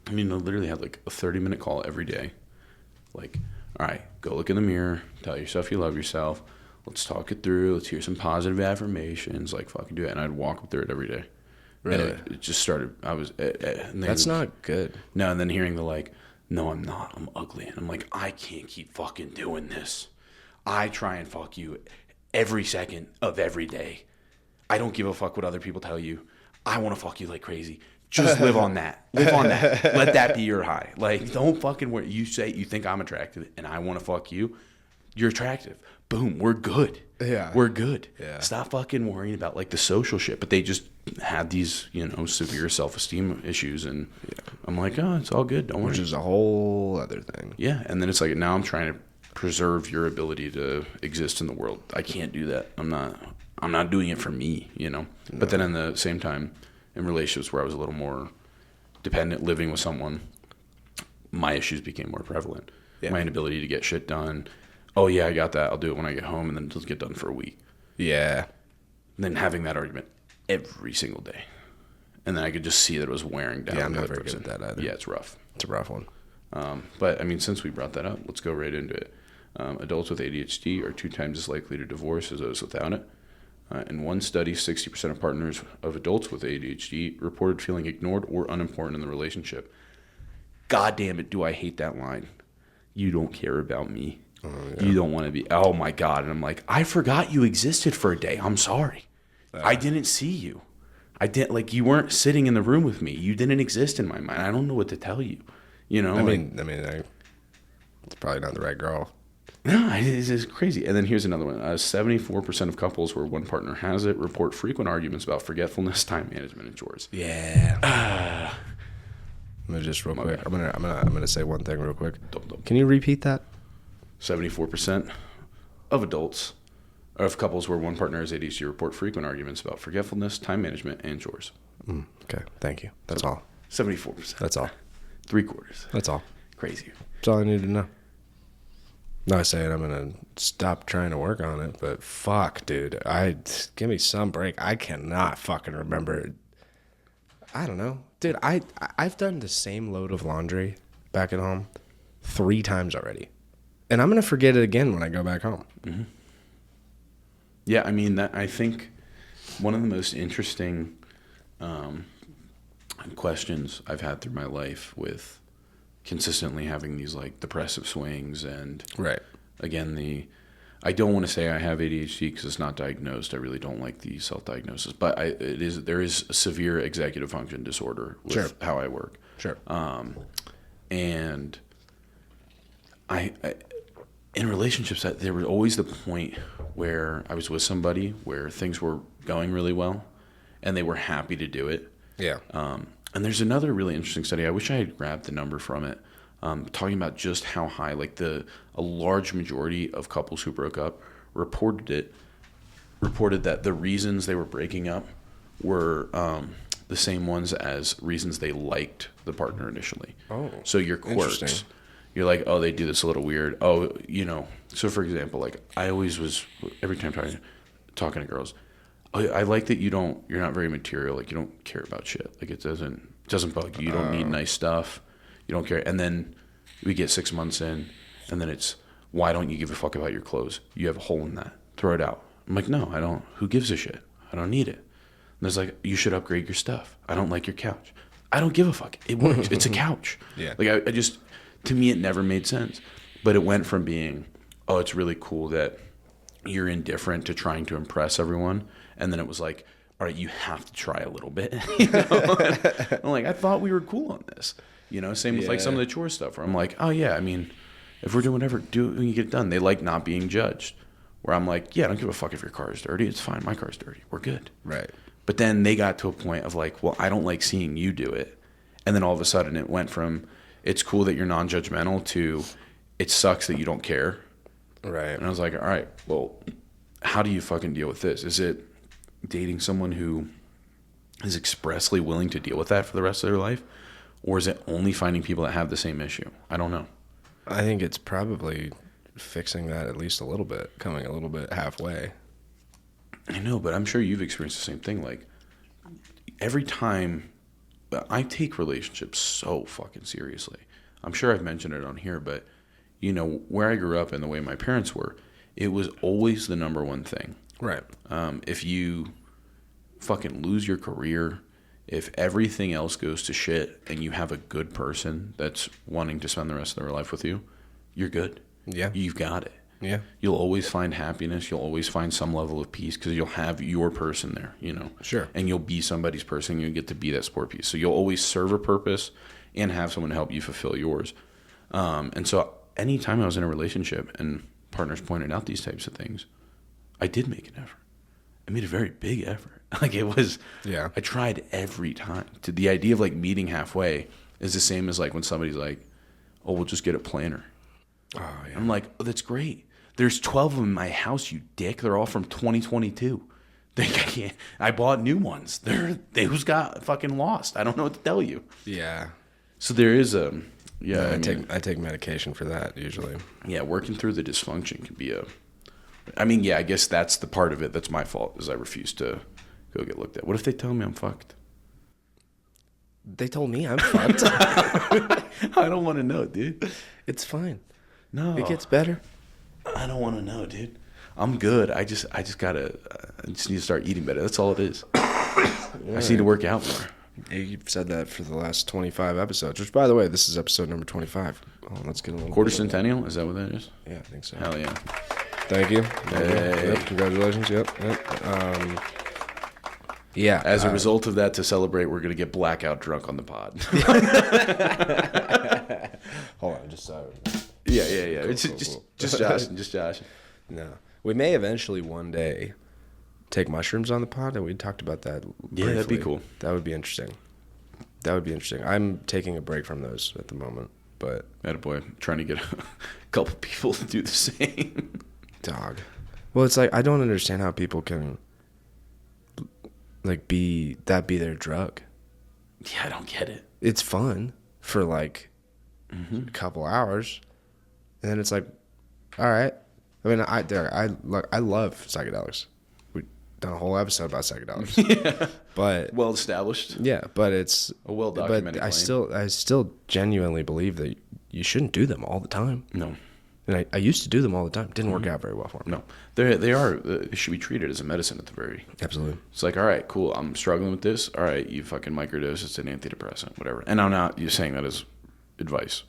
I literally had a 30-minute call every day. All right, go look in the mirror, tell yourself you love yourself. Let's talk it through. Let's hear some positive affirmations. Fucking do it. And I'd walk through it every day. Really? And it just started. That's not good. No, and then hearing the no, I'm not. I'm ugly. And I'm like, I can't keep fucking doing this. I try and fuck you every second of every day. I don't give a fuck what other people tell you. I want to fuck you like crazy. Just live on that. Live on that. Let that be your high. Like, don't fucking worry. You say you think I'm attractive and I want to fuck you. You're attractive. Boom. We're good. Yeah. We're good. Yeah. Stop fucking worrying about like the social shit. But they just had these, severe self-esteem issues. And I'm like, oh, it's all good. Don't worry. Which is a whole other thing. Yeah. And then it's like, now I'm trying to preserve your ability to exist in the world. I can't do that. I'm not doing it for me, No. But then in the same time, in relationships where I was a little more dependent, living with someone, my issues became more prevalent. Yeah. My inability to get shit done. Oh, yeah, I got that. I'll do it when I get home, and then it doesn't get done for a week. Yeah. And then having that argument every single day. And then I could just see that it was wearing down. Yeah, I'm not very good at that either. Yeah, it's rough. It's a rough one. But, I mean, since we brought that up, let's go right into it. Adults with ADHD are 2 times as likely to divorce as those without it. In one study, 60% of partners of adults with ADHD reported feeling ignored or unimportant in the relationship. God damn it, do I hate that line. You don't care about me. Oh, yeah. You don't want to be, oh my God. And I'm like, I forgot you existed for a day. I'm sorry. I didn't see you. You weren't sitting in the room with me. You didn't exist in my mind. I don't know what to tell you. It's probably not the right girl. No, it's crazy. And then here's another one. 74% of couples where one partner has it report frequent arguments about forgetfulness, time management, and chores. Yeah. I'm gonna just real quick. I'm gonna say one thing real quick. Can you repeat that? 74% of adults, of couples where one partner has ADHD report frequent arguments about forgetfulness, time management, and chores. Okay, thank you. That's all. 74%. That's all. 3/4. That's all. Crazy. That's all I need to know. Not saying I'm gonna stop trying to work on it, but fuck, dude, give me some break. I cannot fucking remember. I don't know, dude. I've done the same load of laundry back at home 3 times already, and I'm gonna forget it again when I go back home. Mm-hmm. Yeah, I mean I think one of the most interesting questions I've had through my life with consistently having these like depressive swings and again I don't want to say I have ADHD because it's not diagnosed. I really don't like the self-diagnosis, but there is a severe executive function disorder with how I work. Sure. And I in relationships that there was always the point where I was with somebody where things were going really well and they were happy to do it. Yeah. And there's another really interesting study. I wish I had grabbed the number from it, talking about just how high, like a large majority of couples who broke up reported that the reasons they were breaking up were the same ones as reasons they liked the partner initially. Oh, so your quirks, you're like, oh, they do this a little weird. Oh, So for example, like I always was every time talking to girls. I like that you're not very material. Like you don't care about shit. Like it doesn't bug you. You don't need nice stuff. You don't care. And then we get 6 months in, and then it's, why don't you give a fuck about your clothes? You have a hole in that. Throw it out. I'm like, no, I don't. Who gives a shit? I don't need it. And there's like, you should upgrade your stuff. I don't like your couch. I don't give a fuck. It works. It's a couch. Yeah. Like I just, to me, it never made sense. But it went from being, oh, it's really cool that you're indifferent to trying to impress everyone. And then it was like, all right, you have to try a little bit. I'm like, I thought we were cool on this. Same with like some of the chore stuff where I'm like, oh yeah, I mean, if we're doing whatever, do it when you get it done. They like not being judged. Where I'm like, yeah, I don't give a fuck if your car is dirty. It's fine. My car's dirty. We're good. Right. But then they got to a point of like, well, I don't like seeing you do it. And then all of a sudden it went from, it's cool that you're non-judgmental to, it sucks that you don't care. Right. And I was like, all right, well, how do you fucking deal with this? Is it dating someone who is expressly willing to deal with that for the rest of their life? Or is it only finding people that have the same issue? I don't know. I think it's probably fixing that at least a little bit, coming a little bit halfway. I know, but I'm sure you've experienced the same thing. Like, every time, I take relationships so fucking seriously. I'm sure I've mentioned it on here, but, where I grew up and the way my parents were, it was always the number one thing. Right. If you fucking lose your career, if everything else goes to shit and you have a good person that's wanting to spend the rest of their life with you, you're good. Yeah. You've got it. Yeah. You'll always find happiness. You'll always find some level of peace because you'll have your person there, you know. Sure. And you'll be somebody's person. You get to be that support piece. So you'll always serve a purpose and have someone help you fulfill yours. And so anytime I was in a relationship and partners pointed out these types of things, I did make an effort. I made a very big effort. Like it was, Yeah. I tried every time. To the idea of like meeting halfway is the same as like when somebody's like, oh, we'll just get a planner. Oh, yeah. I'm like, oh, that's great. There's 12 of them in my house, you dick. They're all from 2022. I bought new ones. Those got fucking lost. I don't know what to tell you. Yeah. So there is a, I take medication for that usually. Yeah, working through the dysfunction can be I guess that's the part of it that's my fault, is I refuse to go get looked at. What if they tell me I'm fucked? They told me I'm fucked. I don't want to know, dude. It's fine. No. It gets better. I don't want to know, dude. I'm good. I just need to start eating better. That's all it is. I just need to work out more. Yeah, you've said that for the last 25 episodes, which, by the way, this is episode number 25. Oh, let's get a little Quarter centennial? Is that what that is? Yeah, I think so. Hell yeah. Thank you. Hey. Yep, congratulations. Yep. Yeah. As a result of that, to celebrate, we're going to get blackout drunk on the pod. Hold on, just Yeah. It's cool. just Josh. No. We may eventually one day take mushrooms on the pod, and we talked about that Yeah, that'd be briefly. cool. That would be interesting. I'm taking a break from those at the moment, but... Attaboy. Trying to get a couple people to do the same. Dog. Well, it's like, I don't understand how people can, like, be their drug. Yeah, I don't get it. It's fun for, like, a couple hours, and then it's like, all right. I mean, I love psychedelics. We've done a whole episode about psychedelics. Yeah. But Well established. yeah, but it's A well-documented But I claim. still genuinely believe that you shouldn't do them all the time. No. And I used to do them all the time. Didn't work out very well for me. No. They should be treated as a medicine at the very. Absolutely. It's like, all right, cool. I'm struggling with this. All right, you fucking microdose. It's an antidepressant, whatever. And I'm not saying that as advice,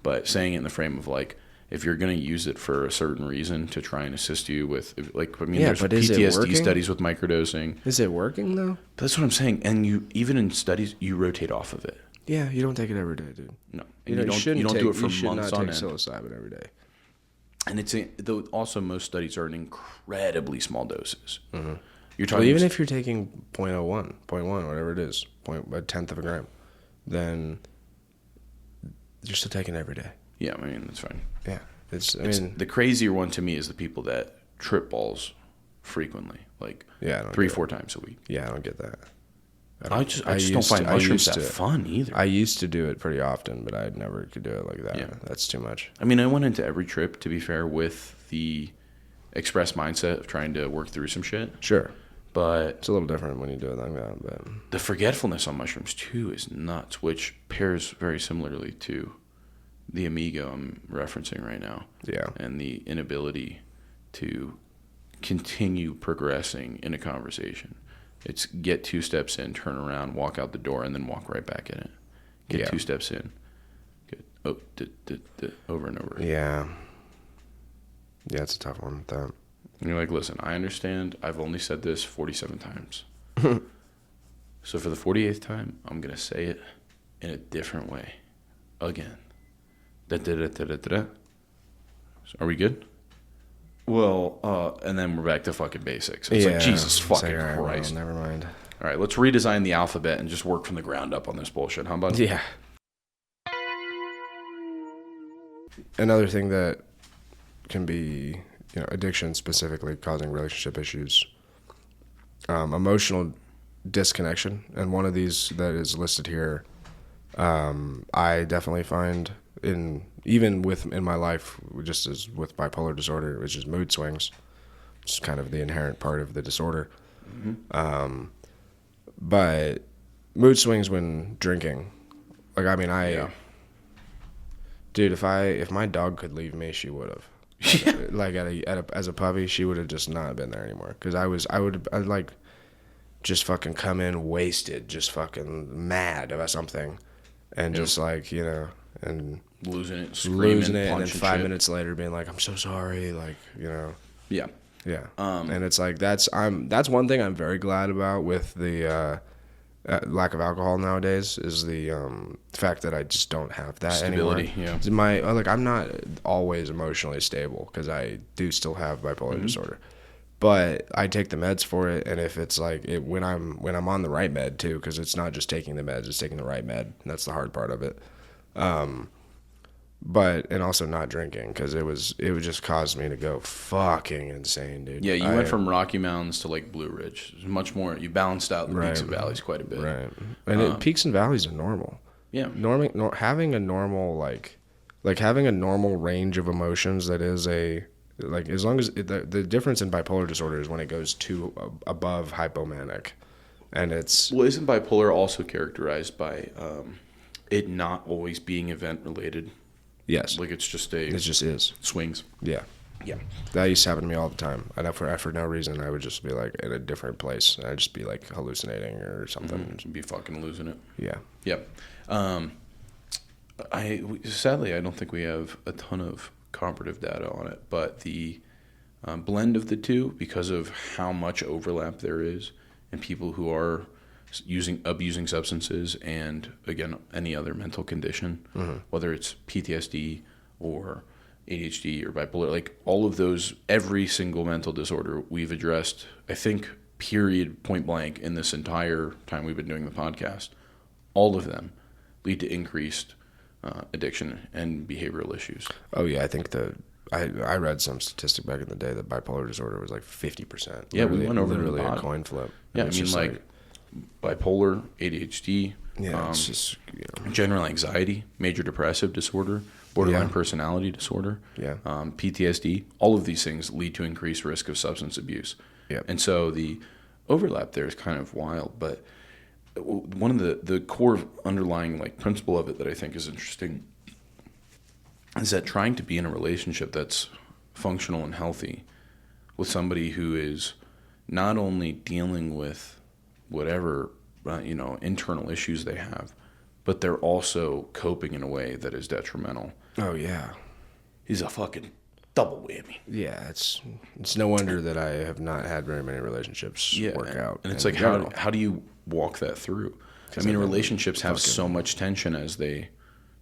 but saying it in the frame of like, if you're going to use it for a certain reason to try and assist you with, like, I mean, Yeah, there's but is it PTSD working? studies with microdosing. Is it working though? That's what I'm saying. And you, even in studies, you rotate off of it. Yeah, you don't take it every day, dude. No, You and know, you don't do it for you should months not on take end. psilocybin every day. And though also most studies are in incredibly small doses. Mm-hmm. You're talking Well, even if you're taking 0.01, 0.1, whatever it is, a tenth of a gram, then you're still taking it every day. yeah, I mean that's fine. Yeah, The crazier one to me is the people that trip balls frequently, like yeah, I don't 3-4 times a week. Yeah, I don't get that. I just don't find mushrooms that fun either. I used to do it pretty often, but I never could do it like that. Yeah. That's too much. I mean, I went into every trip, to be fair, with the express mindset of trying to work through some shit. Sure. But It's a little different when you do it like that, but the forgetfulness on mushrooms, too, is nuts, which pairs very similarly to the Amigo I'm referencing right now. yeah. And the inability to continue progressing in a conversation. It's get 2 steps in, turn around, walk out the door, and then walk right back in it. Get Yeah. 2 steps in. Get over and over. Yeah. Yeah, it's a tough one with that. And you're like, listen, I understand. I've only said this 47 times. So for the 48th time, I'm going to say it in a different way. Again. Da-da-da-da-da-da. Are we good? Well, and then we're back to fucking basics. It's like, Jesus fucking Say, all right, well, Christ. never mind. All right, let's redesign the alphabet and just work from the ground up on this bullshit, huh, bud? Yeah. Another thing that can be, addiction specifically causing relationship issues, emotional disconnection, and one of these that is listed here, I definitely find in my life, just as with bipolar disorder, which is mood swings, which is kind of the inherent part of the disorder. Mm-hmm. But mood swings when drinking, like, I mean, Yeah. dude, if my dog could leave me, she would have. Like as a puppy, she would have just not been there anymore. Because I'd like just fucking come in wasted, just fucking mad about something, and just like and losing it, screaming, and then 5 shit. minutes later being like, I'm so sorry, like, you know. Yeah. Yeah. And it's like that's one thing I'm very glad about with the lack of alcohol nowadays is the fact that I just don't have that Stability, anymore. yeah. I'm not always emotionally stable because I do still have bipolar disorder. But I take the meds for it, and if it's like when I'm on the right med too, because it's not just taking the meds, it's taking the right med. And that's the hard part of it. And also not drinking because it would just cause me to go fucking insane, dude. Yeah, you went from Rocky Mountains to like Blue Ridge. It's much more. You balanced out the peaks and valleys quite a bit. Right, and peaks and valleys are normal. Yeah, having a normal having a normal range of emotions that is as long as the difference in bipolar disorder is when it goes too above hypomanic, and it's isn't bipolar also characterized by it not always being event related? Yes, like it just is swings. Yeah. That used to happen to me all the time, and for no reason I would just be like in a different place, and I'd just be like hallucinating or something. Be fucking losing it. Yeah. Yep. Sadly I don't think we have a ton of comparative data on it, but the blend of the two, because of how much overlap there is in people who are abusing substances and, again, any other mental condition, whether it's PTSD or ADHD or bipolar, like all of those, every single mental disorder we've addressed, I think, period, point blank, in this entire time we've been doing the podcast, all of them lead to increased addiction and behavioral issues. Oh yeah, I think I read some statistic back in the day that bipolar disorder was like 50%. Yeah, we went over literally a coin flip. Yeah, I mean like bipolar, ADHD, it's just general anxiety, major depressive disorder, borderline personality disorder, PTSD. All of these things lead to increased risk of substance abuse. Yeah, and so the overlap there is kind of wild, but one of the core underlying like principle of it that I think is interesting is that trying to be in a relationship that's functional and healthy with somebody who is not only dealing with whatever internal issues they have, but they're also coping in a way that is detrimental. Oh yeah, is a fucking double whammy. Yeah, it's no wonder that I have not had very many relationships work out. And it's like how do you walk that through? I mean, relationships have so much tension as they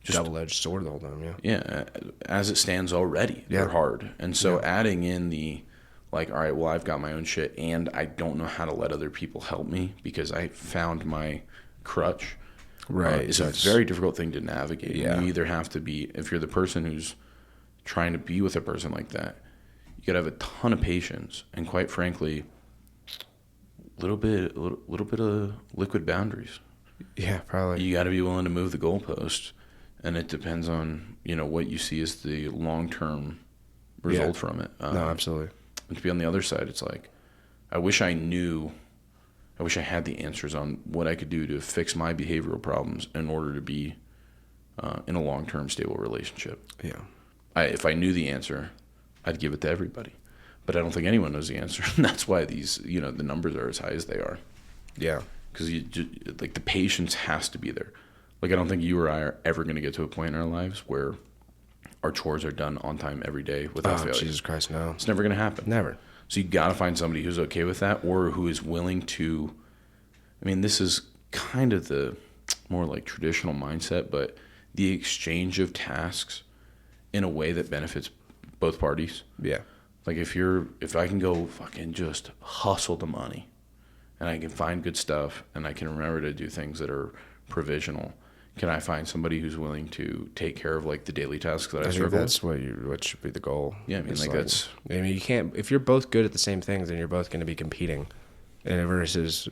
just double-edged sword the whole time. Yeah, as it stands already, they're hard, and so adding in the like, all right, well, I've got my own shit, and I don't know how to let other people help me because I found my crutch. Right, it's a very difficult thing to navigate. Yeah, you either have to be, if you're the person who's trying to be with a person like that, you gotta have a ton of patience, and quite frankly, little bit of liquid boundaries. Yeah, probably. You got to be willing to move the goalpost, and it depends on what you see as the long-term result from it. No, absolutely. And to be on the other side, it's like, I wish I had the answers on what I could do to fix my behavioral problems in order to be in a long-term stable relationship. Yeah. If I knew the answer, I'd give it to everybody. But I don't think anyone knows the answer. And that's why these, the numbers are as high as they are. Yeah. Because the patience has to be there. Like, I don't think you or I are ever going to get to a point in our lives where our chores are done on time every day without failure. Jesus Christ, no. It's never going to happen. Never. So you got to find somebody who's okay with that, or who is willing to. I mean, this is kind of the more like traditional mindset, but the exchange of tasks in a way that benefits both parties. Yeah. Like if I can go fucking just hustle the money, and I can find good stuff, and I can remember to do things that are provisional, can I find somebody who's willing to take care of like the daily tasks that I struggle with? That's what should be the goal. Yeah, I mean, that's. I mean, you can't, if you're both good at the same things, then you're both going to be competing, and versus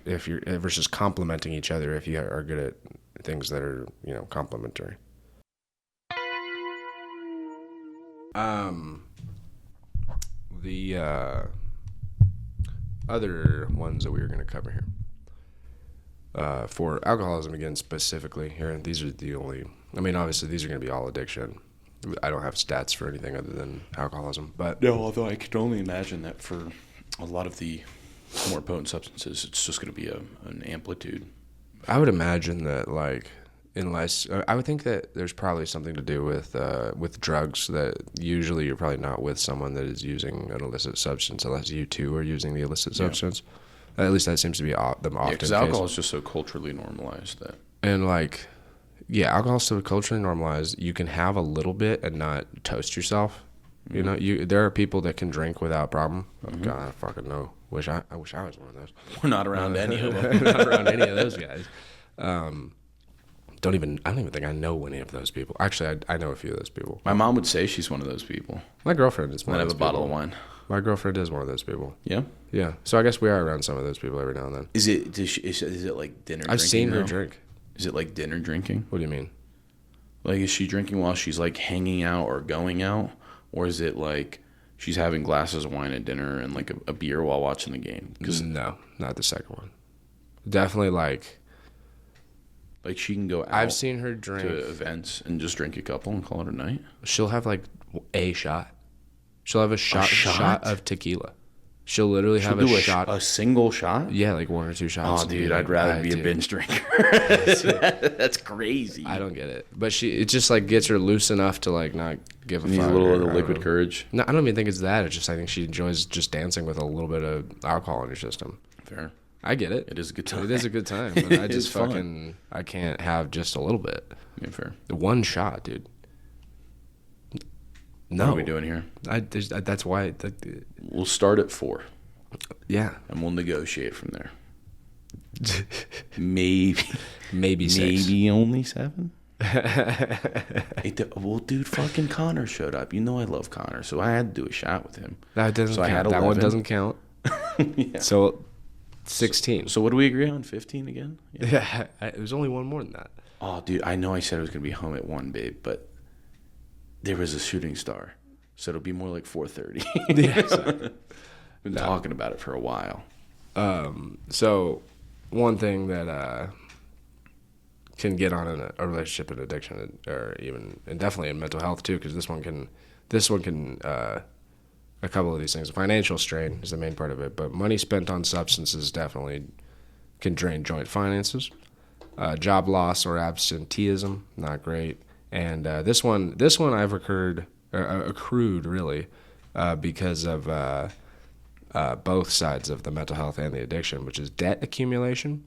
complementing each other if you are good at things that are complementary. The other ones that we were going to cover here. For alcoholism, again, specifically here, these are the only, obviously these are going to be all addiction. I don't have stats for anything other than alcoholism, but... No, although I could only imagine that for a lot of the more potent substances, it's just going to be an amplitude. I would imagine that, Unless I would think that there's probably something to do with drugs, that usually you're probably not with someone that is using an illicit substance unless you too are using the illicit substance. At least that seems to be them often. Yeah, because alcohol is just so culturally normalized that. And like, yeah, alcohol's so culturally normalized. You can have a little bit and not toast yourself. You know, there are people that can drink without problem. Oh, God, I fucking know. I wish I was one of those. We're not around any of them. Not around any of those guys. I don't even think I know any of those people. Actually, I know a few of those people. My mom would say she's one of those people. My girlfriend is one And of have those a bottle people. of wine. My girlfriend is one of those people. Yeah. Yeah. So I guess we are around some of those people every now and then. Is it like dinner? I've seen her though? drink. Is it like dinner drinking? What do you mean? Like, is she drinking while she's like hanging out or going out, or is it like she's having glasses of wine at dinner and like a beer while watching the game? No, not the second one. Definitely like she can go out. I've seen her drink to events and just drink a couple and call it a night. She'll have like a shot. She'll have a shot shot? of tequila. She'll literally have She'll do a shot. a single shot. Yeah, like 1 or 2 shots. Oh, dude, I'd rather be a binge drinker. That's crazy. I don't get it, but it just like gets her loose enough to like not give a fuck. Needs a little of the I don't liquid know. courage. No, I don't even think it's that. It's just I think she enjoys just dancing with a little bit of alcohol in her system. Fair. I get it. It is a good time. It is a good time, but I It just is fun. fucking I can't have just a little bit. Yeah, fair. One shot, dude. No, What are we doing here? That's why. We'll start at 4, Yeah, and we'll negotiate from there. Maybe maybe 6. Maybe only 7. Well, dude, fucking Connor showed up. You know I love Connor, so I had to do a shot with him. That doesn't So I count. had That one 11. doesn't count. Yeah. So 16. So what do we agree on? 15 again? Yeah, it was only one more than that. Oh, dude, I know I said I was going to be home at 1, babe, but there was a shooting star. So it'll be more like 4:30. Yeah, exactly. Been talking about it for a while. So one thing that can get on in a relationship and addiction, or even and definitely in mental health too, because this one can a couple of these things. Financial strain is the main part of it, but money spent on substances definitely can drain joint finances. Job loss or absenteeism, not great. And this one I've accrued really because of both sides of the mental health and the addiction, which is debt accumulation.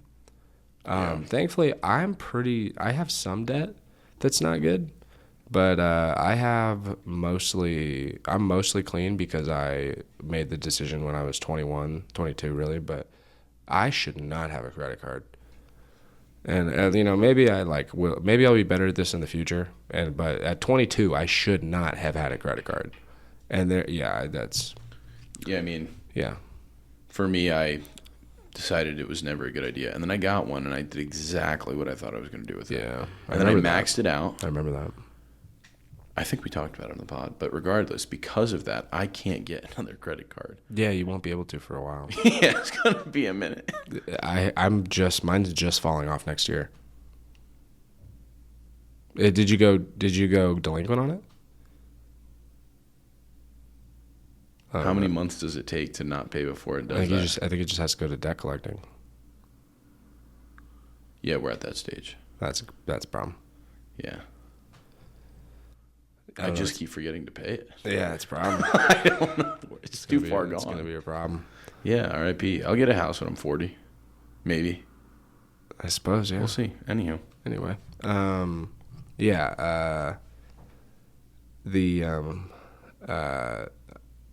Thankfully, I have some debt that's not good, but I'm mostly clean because I made the decision when I was 21, 22 really, but I should not have a credit card. And you know, maybe maybe I'll be better at this in the future. But at 22, I should not have had a credit card. And Yeah, I mean, yeah. for me, I decided it was never a good idea. And then I got one, and I did exactly what I thought I was going to do with it. Yeah. And then I maxed it out. I remember that. I think we talked about it on the pod. But regardless, because of that, I can't get another credit card. Yeah, you won't be able to for a while. Yeah, it's going to be a minute. Mine's just falling off next year. Did you go delinquent on it? How many months does it take to not pay before it does that? I think it just has to go to debt collecting. Yeah, we're at that stage. That's a problem. Yeah. I just keep forgetting to pay it. Yeah, it's a problem. I don't know. It's too far gone. It's going to be a problem. Yeah, RIP. I'll get a house when I'm 40. Maybe. I suppose, yeah. We'll see. Anywho. Anyway.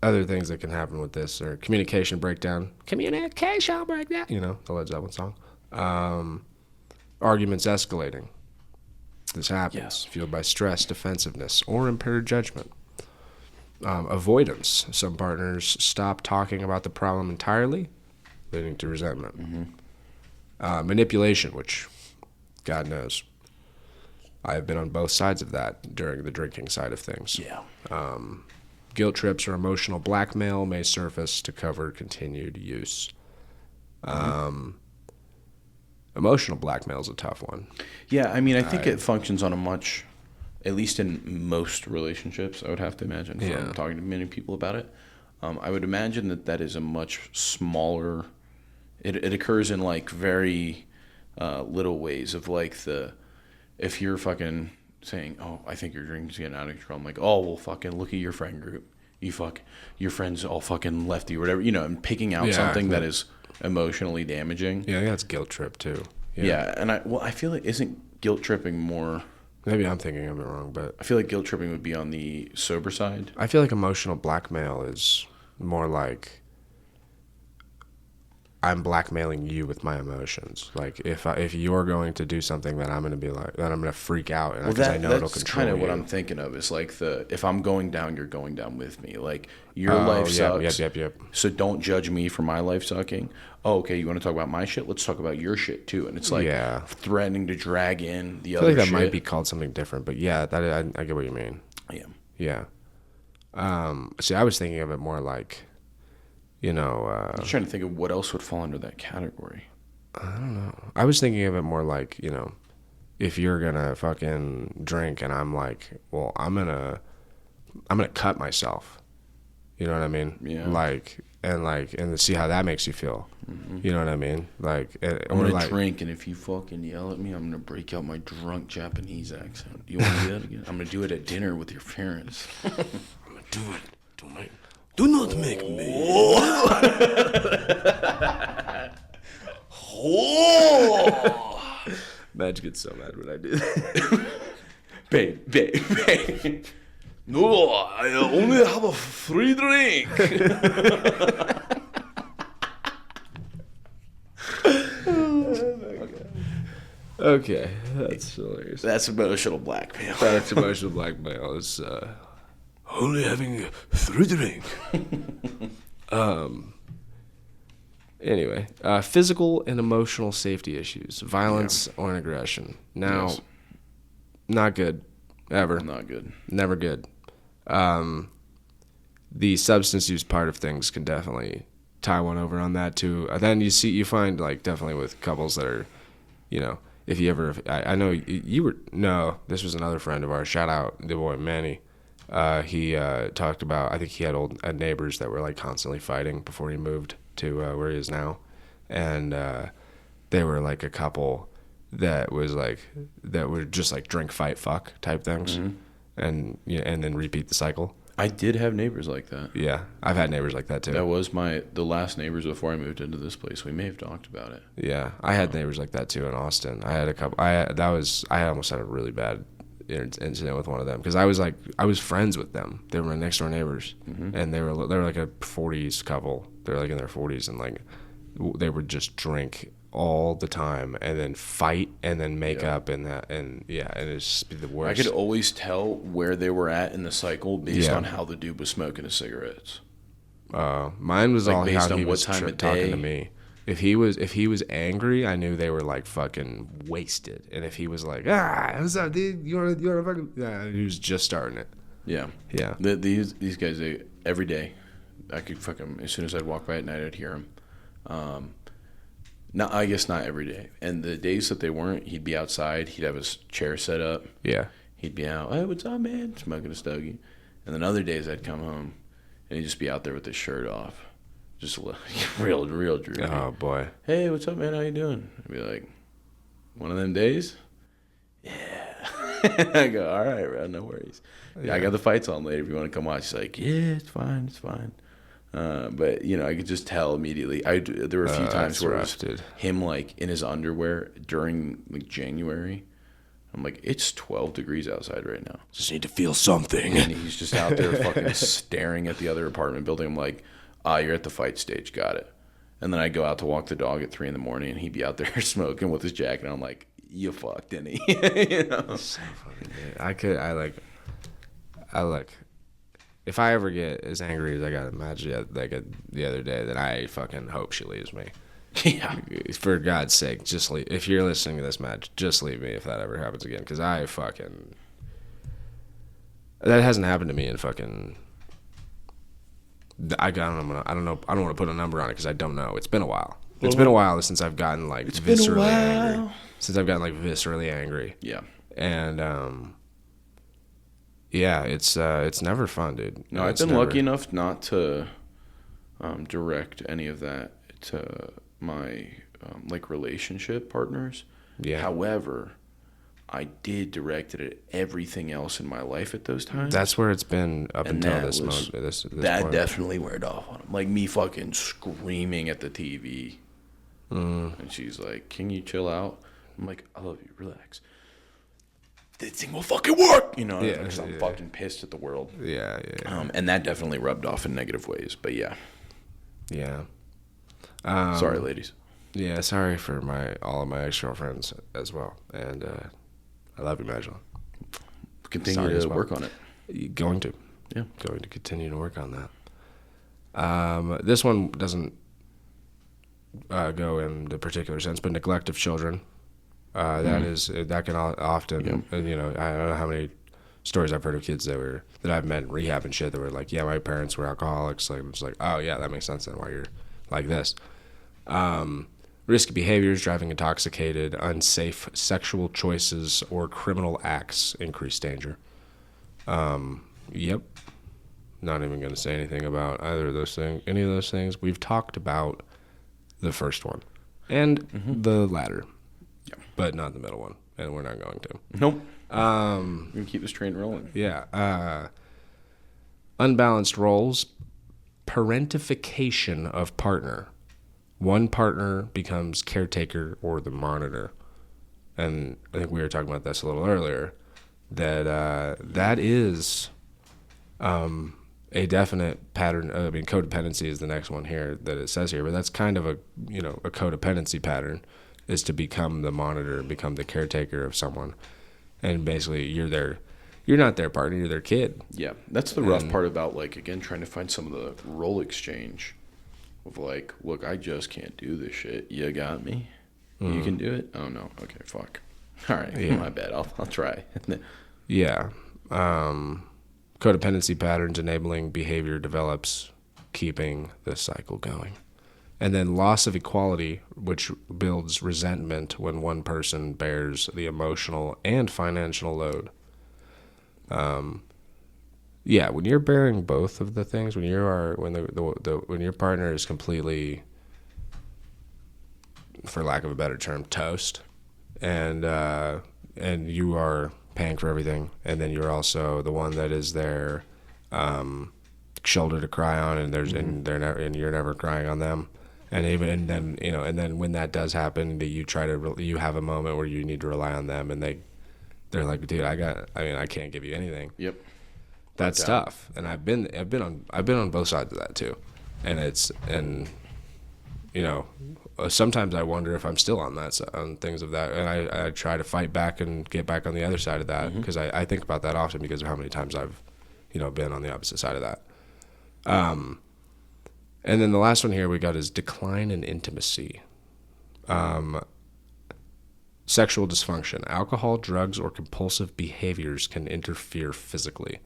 Other things that can happen with this are communication breakdown. Communication breakdown. You know, the Led Zeppelin song. Arguments escalating. This happens. Fueled by stress, defensiveness, or impaired judgment. Avoidance. Some partners stop talking about the problem entirely, leading to resentment. Mm-hmm. Manipulation, which God knows. I have been on both sides of that during the drinking side of things. Yeah. Guilt trips or emotional blackmail may surface to cover continued use. Emotional blackmail is a tough one. Yeah, I mean, I think it functions on a much, at least in most relationships, I would have to imagine, from talking to many people about it. I would imagine that is a much smaller, it occurs in like very little ways of like if you're fucking saying, oh, I think your drink's getting out of control, I'm like, oh, well, fucking look at your friend group. Your friends all fucking lefty or whatever, and picking out something that is emotionally damaging. Yeah, I think that's guilt trip too. Yeah, and I feel like isn't guilt tripping more... Maybe I'm thinking of it wrong, but... I feel like guilt tripping would be on the sober side. I feel like emotional blackmail is more like... I'm blackmailing you with my emotions. Like if you're going to do something, then I'm going to be like, then I'm going to freak out, and because I know it'll control you. That's kind of what I'm thinking of. Is like if I'm going down, you're going down with me. Like your life sucks. Yep. So don't judge me for my life sucking. Oh, okay. You want to talk about my shit? Let's talk about your shit too. And it's like threatening to drag in the other. I feel like that might be called something different, but yeah, that I get what you mean. Yeah. See, I was thinking of it more like. I'm trying to think of what else would fall under that category. I don't know. I was thinking of it more like, if you're gonna fucking drink and I'm like, well, I'm gonna cut myself. You know what I mean? Yeah. And to see how that makes you feel. Mm-hmm. You know what I mean? Like, I'm gonna drink, and if you fucking yell at me, I'm gonna break out my drunk Japanese accent. You want to do that again? I'm gonna do it at dinner with your parents. I'm gonna do it. Do not make me. Madge gets so mad when I do that. Babe. No, I only have a free drink. Okay, that's hilarious. That's emotional blackmail. It's only having 3 drink. Anyway, physical and emotional safety issues, violence or aggression. Now, not good, ever. Not good. Never good. The substance use part of things can definitely tie one over on that too. Then you find like definitely with couples that are, if you ever, I know you were, no, this was another friend of ours. Shout out the boy Manny. He talked about, I think he had old neighbors that were like constantly fighting before he moved to where he is now, and they were like a couple that would just like drink, fight, fuck type things, and then repeat the cycle. I did have neighbors like that. Yeah, I've had neighbors like that too. That was the last neighbors before I moved into this place. We may have talked about it. Yeah, I had neighbors like that too in Austin. I had a couple. I almost had a really bad incident with one of them because I was friends with them. They were my next door neighbors, and they were like a 40s couple. They were like in their 40s, and like they would just drink all the time and then fight and then make up and it's just be the worst. I could always tell where they were at in the cycle based on how the dude was smoking his cigarettes. Mine was like all based how on he what was time of talking day. to me. If he was angry, I knew they were like fucking wasted. And if he was like, what's up, dude? You wanna fucking? He was just starting it. Yeah. These guys, every day, I could fucking, as soon as I'd walk by at night, I'd hear them. I guess not every day. And the days that they weren't, he'd be outside. He'd have his chair set up. Yeah. He'd be out. Hey, what's up, man? Smoking a stogie. And then other days I'd come home, and he'd just be out there with his shirt off. Just real droopy. Oh, boy. Hey, what's up, man? How you doing? I'd be like, one of them days? Yeah. I go, all right, bro, no worries. Yeah. I got the fights on later if you want to come watch. He's like, yeah, it's fine. But, I could just tell immediately. There were a few times where it was him, like, in his underwear during, like, January. I'm like, it's 12 degrees outside right now. Just need to feel something. And he's just out there fucking staring at the other apartment building. I'm like, you're at the fight stage. Got it. And then I go out to walk the dog at 3 a.m, and he'd be out there smoking with his jacket. And I'm like, you fucked, didn't he? So fucking good. I like, if I ever get as angry as I got at Madge the other day, then I fucking hope she leaves me. Yeah. For God's sake, just leave. If you're listening to this, Madge, just leave me if that ever happens again. Because that hasn't happened to me in fucking... I don't know. I don't want to put a number on it because I don't know. It's been a while. It's been a while since I've gotten like viscerally angry. Since I've gotten like viscerally angry. Yeah. And it's never fun, dude. No, I've been lucky enough not to direct any of that to my like relationship partners. Yeah. However, I did direct it at everything else in my life at those times. That's where it's been up And until that this was- moment. This that point. definitely weared off on him. Like me fucking screaming at the TV. And she's like, "Can you chill out?" I'm like, "I love you. Relax. This thing will fucking work." You know, Yeah, because I'm fucking pissed at the world. Yeah. And that definitely rubbed off in negative ways. But yeah. Yeah. Sorry, ladies. Yeah, sorry for all of my ex-girlfriends as well. And I love you, Magdalene. Continue Sorry as to well. work on it. Going to. Yeah. Going to continue to work on that. This one doesn't go in the particular sense, but neglect of children. That can often, you know, I don't know how many stories I've heard of kids that I've met in rehab and shit that were like, yeah, my parents were alcoholics. Like, I'm just like, oh yeah, that makes sense then why you're like this. Risky behaviors, driving intoxicated, unsafe sexual choices, or criminal acts increase danger. Yep. Not even going to say anything about either of those things. Any of those things. We've talked about the first one and the latter, but not the middle one, and we're not going to. Nope. We're going to keep this train rolling. Yeah. Unbalanced roles, parentification of partner. One partner becomes caretaker or the monitor. And I think we were talking about this a little earlier, that is a definite pattern. I mean, codependency is the next one here that it says here, but that's kind of a codependency pattern, is to become the monitor, become the caretaker of someone. And basically you're not their partner, you're their kid. Yeah, that's the rough part about, like, again, trying to find some of the role exchange of, like, look, I just can't do this shit. You got me? You can do it? Oh, no. Okay, fuck. All right, my bad. I'll try. Yeah. Codependency patterns enabling behavior develops, keeping the cycle going. And then loss of equality, which builds resentment when one person bears the emotional and financial load. Yeah, when you're bearing both of the things, when when your partner is completely, for lack of a better term, toast, and you are paying for everything, and then you're also the one that is their shoulder to cry on, and you're never crying on them. And then when that does happen, you have a moment where you need to rely on them, and they're like, dude, I can't give you anything. Yep. That's tough. And I've been on both sides of that too. Sometimes I wonder if I'm still on things of that, and I try to fight back and get back on the other side of that, because I think about that often because of how many times I've been on the opposite side of that. And then the last one here we got is decline in intimacy. Sexual dysfunction. Alcohol, drugs, or compulsive behaviors can interfere physically.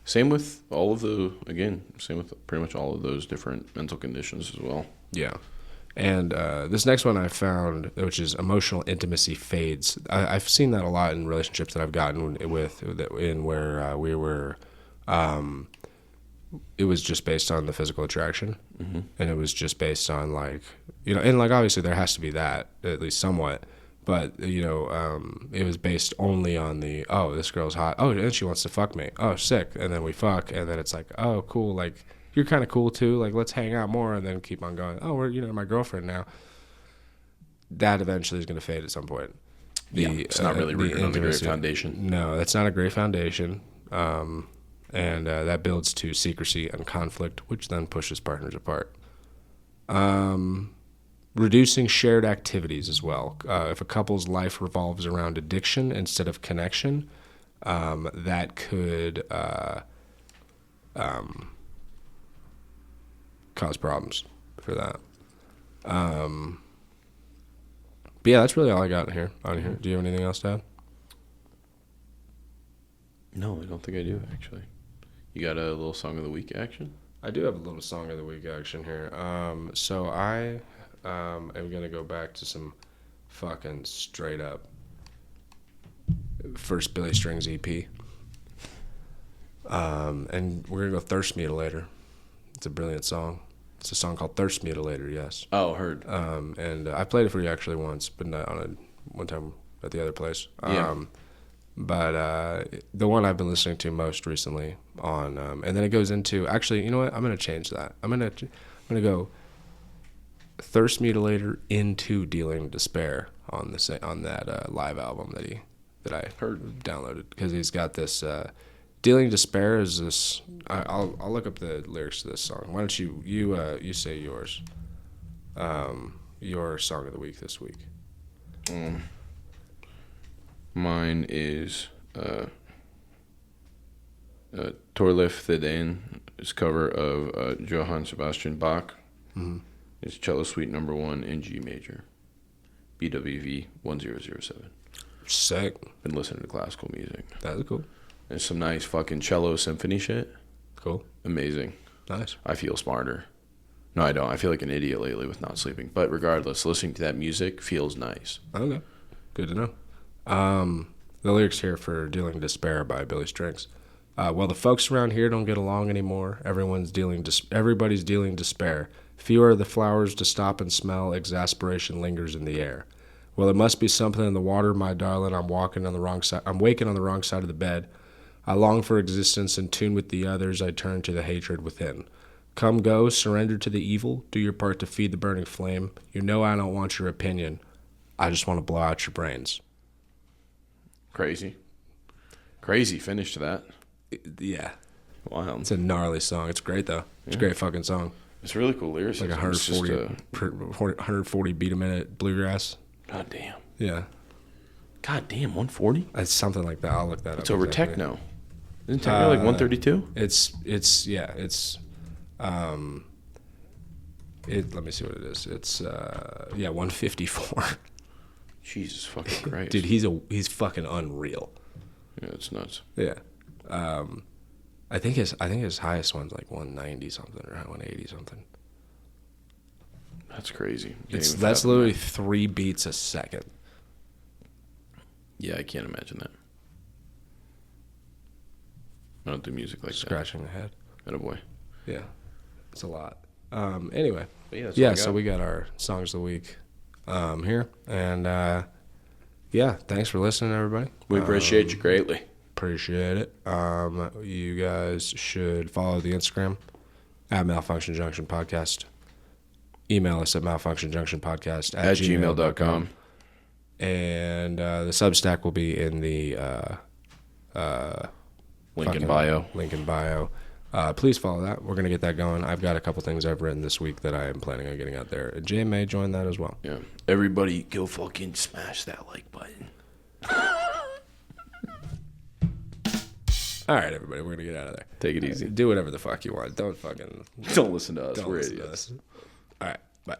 Same with pretty much all of those different mental conditions as well. Yeah. And this next one I found, which is emotional intimacy fades. I've seen that a lot in relationships that I've gotten where we were, it was just based on the physical attraction, and it was just based on and obviously there has to be that, at least somewhat, but it was based only on this girl's hot, and she wants to fuck me, sick, and then we fuck, and then it's like, oh cool, like you're kind of cool too, like let's hang out more, and then keep on going, we're my girlfriend now. That eventually is going to fade at some point. It's not really rooted on the great foundation. No, that's not a great foundation. And that builds to secrecy and conflict, which then pushes partners apart. Reducing shared activities as well. If a couple's life revolves around addiction instead of connection, that could cause problems for that. But yeah, that's really all I got here. Do you have anything else to add? No, I don't think I do, actually. You got a little song of the week action? I do have a little song of the week action here. So I am going to go back to some fucking straight up first Billy Strings EP. And we're going to go Thirst Mutilator. It's a brilliant song. It's a song called Thirst Mutilator, yes. Oh, heard. And I played it for you actually once, but not one time at the other place. Yeah. But the one I've been listening to most recently on, and then it goes into, actually, you know what? I'm going to change that. I'm going to go Thirst Mutilator into Dealing Despair on that live album that I heard downloaded, because he's got this Dealing Despair is this. I'll look up the lyrics to this song. Why don't you say yours? Your song of the week this week. Mine is Torlif Thedin. It's cover of Johann Sebastian Bach. Mm-hmm. It's Cello Suite No. 1 in G major, BWV 1007. Sick. Been listening to classical music. That's cool. There's some nice fucking cello symphony shit. Cool. Amazing. Nice. I feel smarter. No, I don't. I feel like an idiot lately with not sleeping. But regardless, listening to that music feels nice. Okay. Good to know. The lyrics here for Dealing Despair by Billy Strings. Well, the folks around here don't get along anymore. Everybody's dealing despair. Fewer are the flowers to stop and smell. Exasperation lingers in the air. Well, it must be something in the water, my darling. I'm waking on the wrong side of the bed. I long for existence, in tune with the others. I turn to the hatred within. Come, go, surrender to the evil. Do your part to feed the burning flame. You know I don't want your opinion. I just want to blow out your brains. Crazy finish to that. Yeah. Wow. It's a gnarly song. It's great, though. It's a great fucking song. It's really cool lyrics. Like 140 beat a minute bluegrass. God damn. Yeah. God damn, 140? It's something like that. I'll look that up. It's over techno. Isn't techno like 132? Let me see what it is. It's 154. Jesus fucking Christ. Dude, he's fucking unreal. Yeah, it's nuts. Yeah. I think his highest one's like 190 something or 180 something. That's crazy. That's literally 3 beats a second. Yeah, I can't imagine that. I don't do music like Scratching the head. Attaboy. Yeah. It's a lot. Anyway. So we got our songs of the week here. And thanks for listening, everybody. We appreciate you greatly. Appreciate it. You guys should follow the Instagram at Malfunction Junction Podcast. Email us at malfunctionjunctionpodcast@gmail.com. And the Substack will be in the link in bio. Please follow that. We're going to get that going. I've got a couple things I've written this week that I am planning on getting out there. Jay may join that as well. Yeah. Everybody go fucking smash that like button. All right, everybody. We're going to get out of there. Take it easy. Do whatever the fuck you want. Don't listen to us. We're idiots. All right. Bye.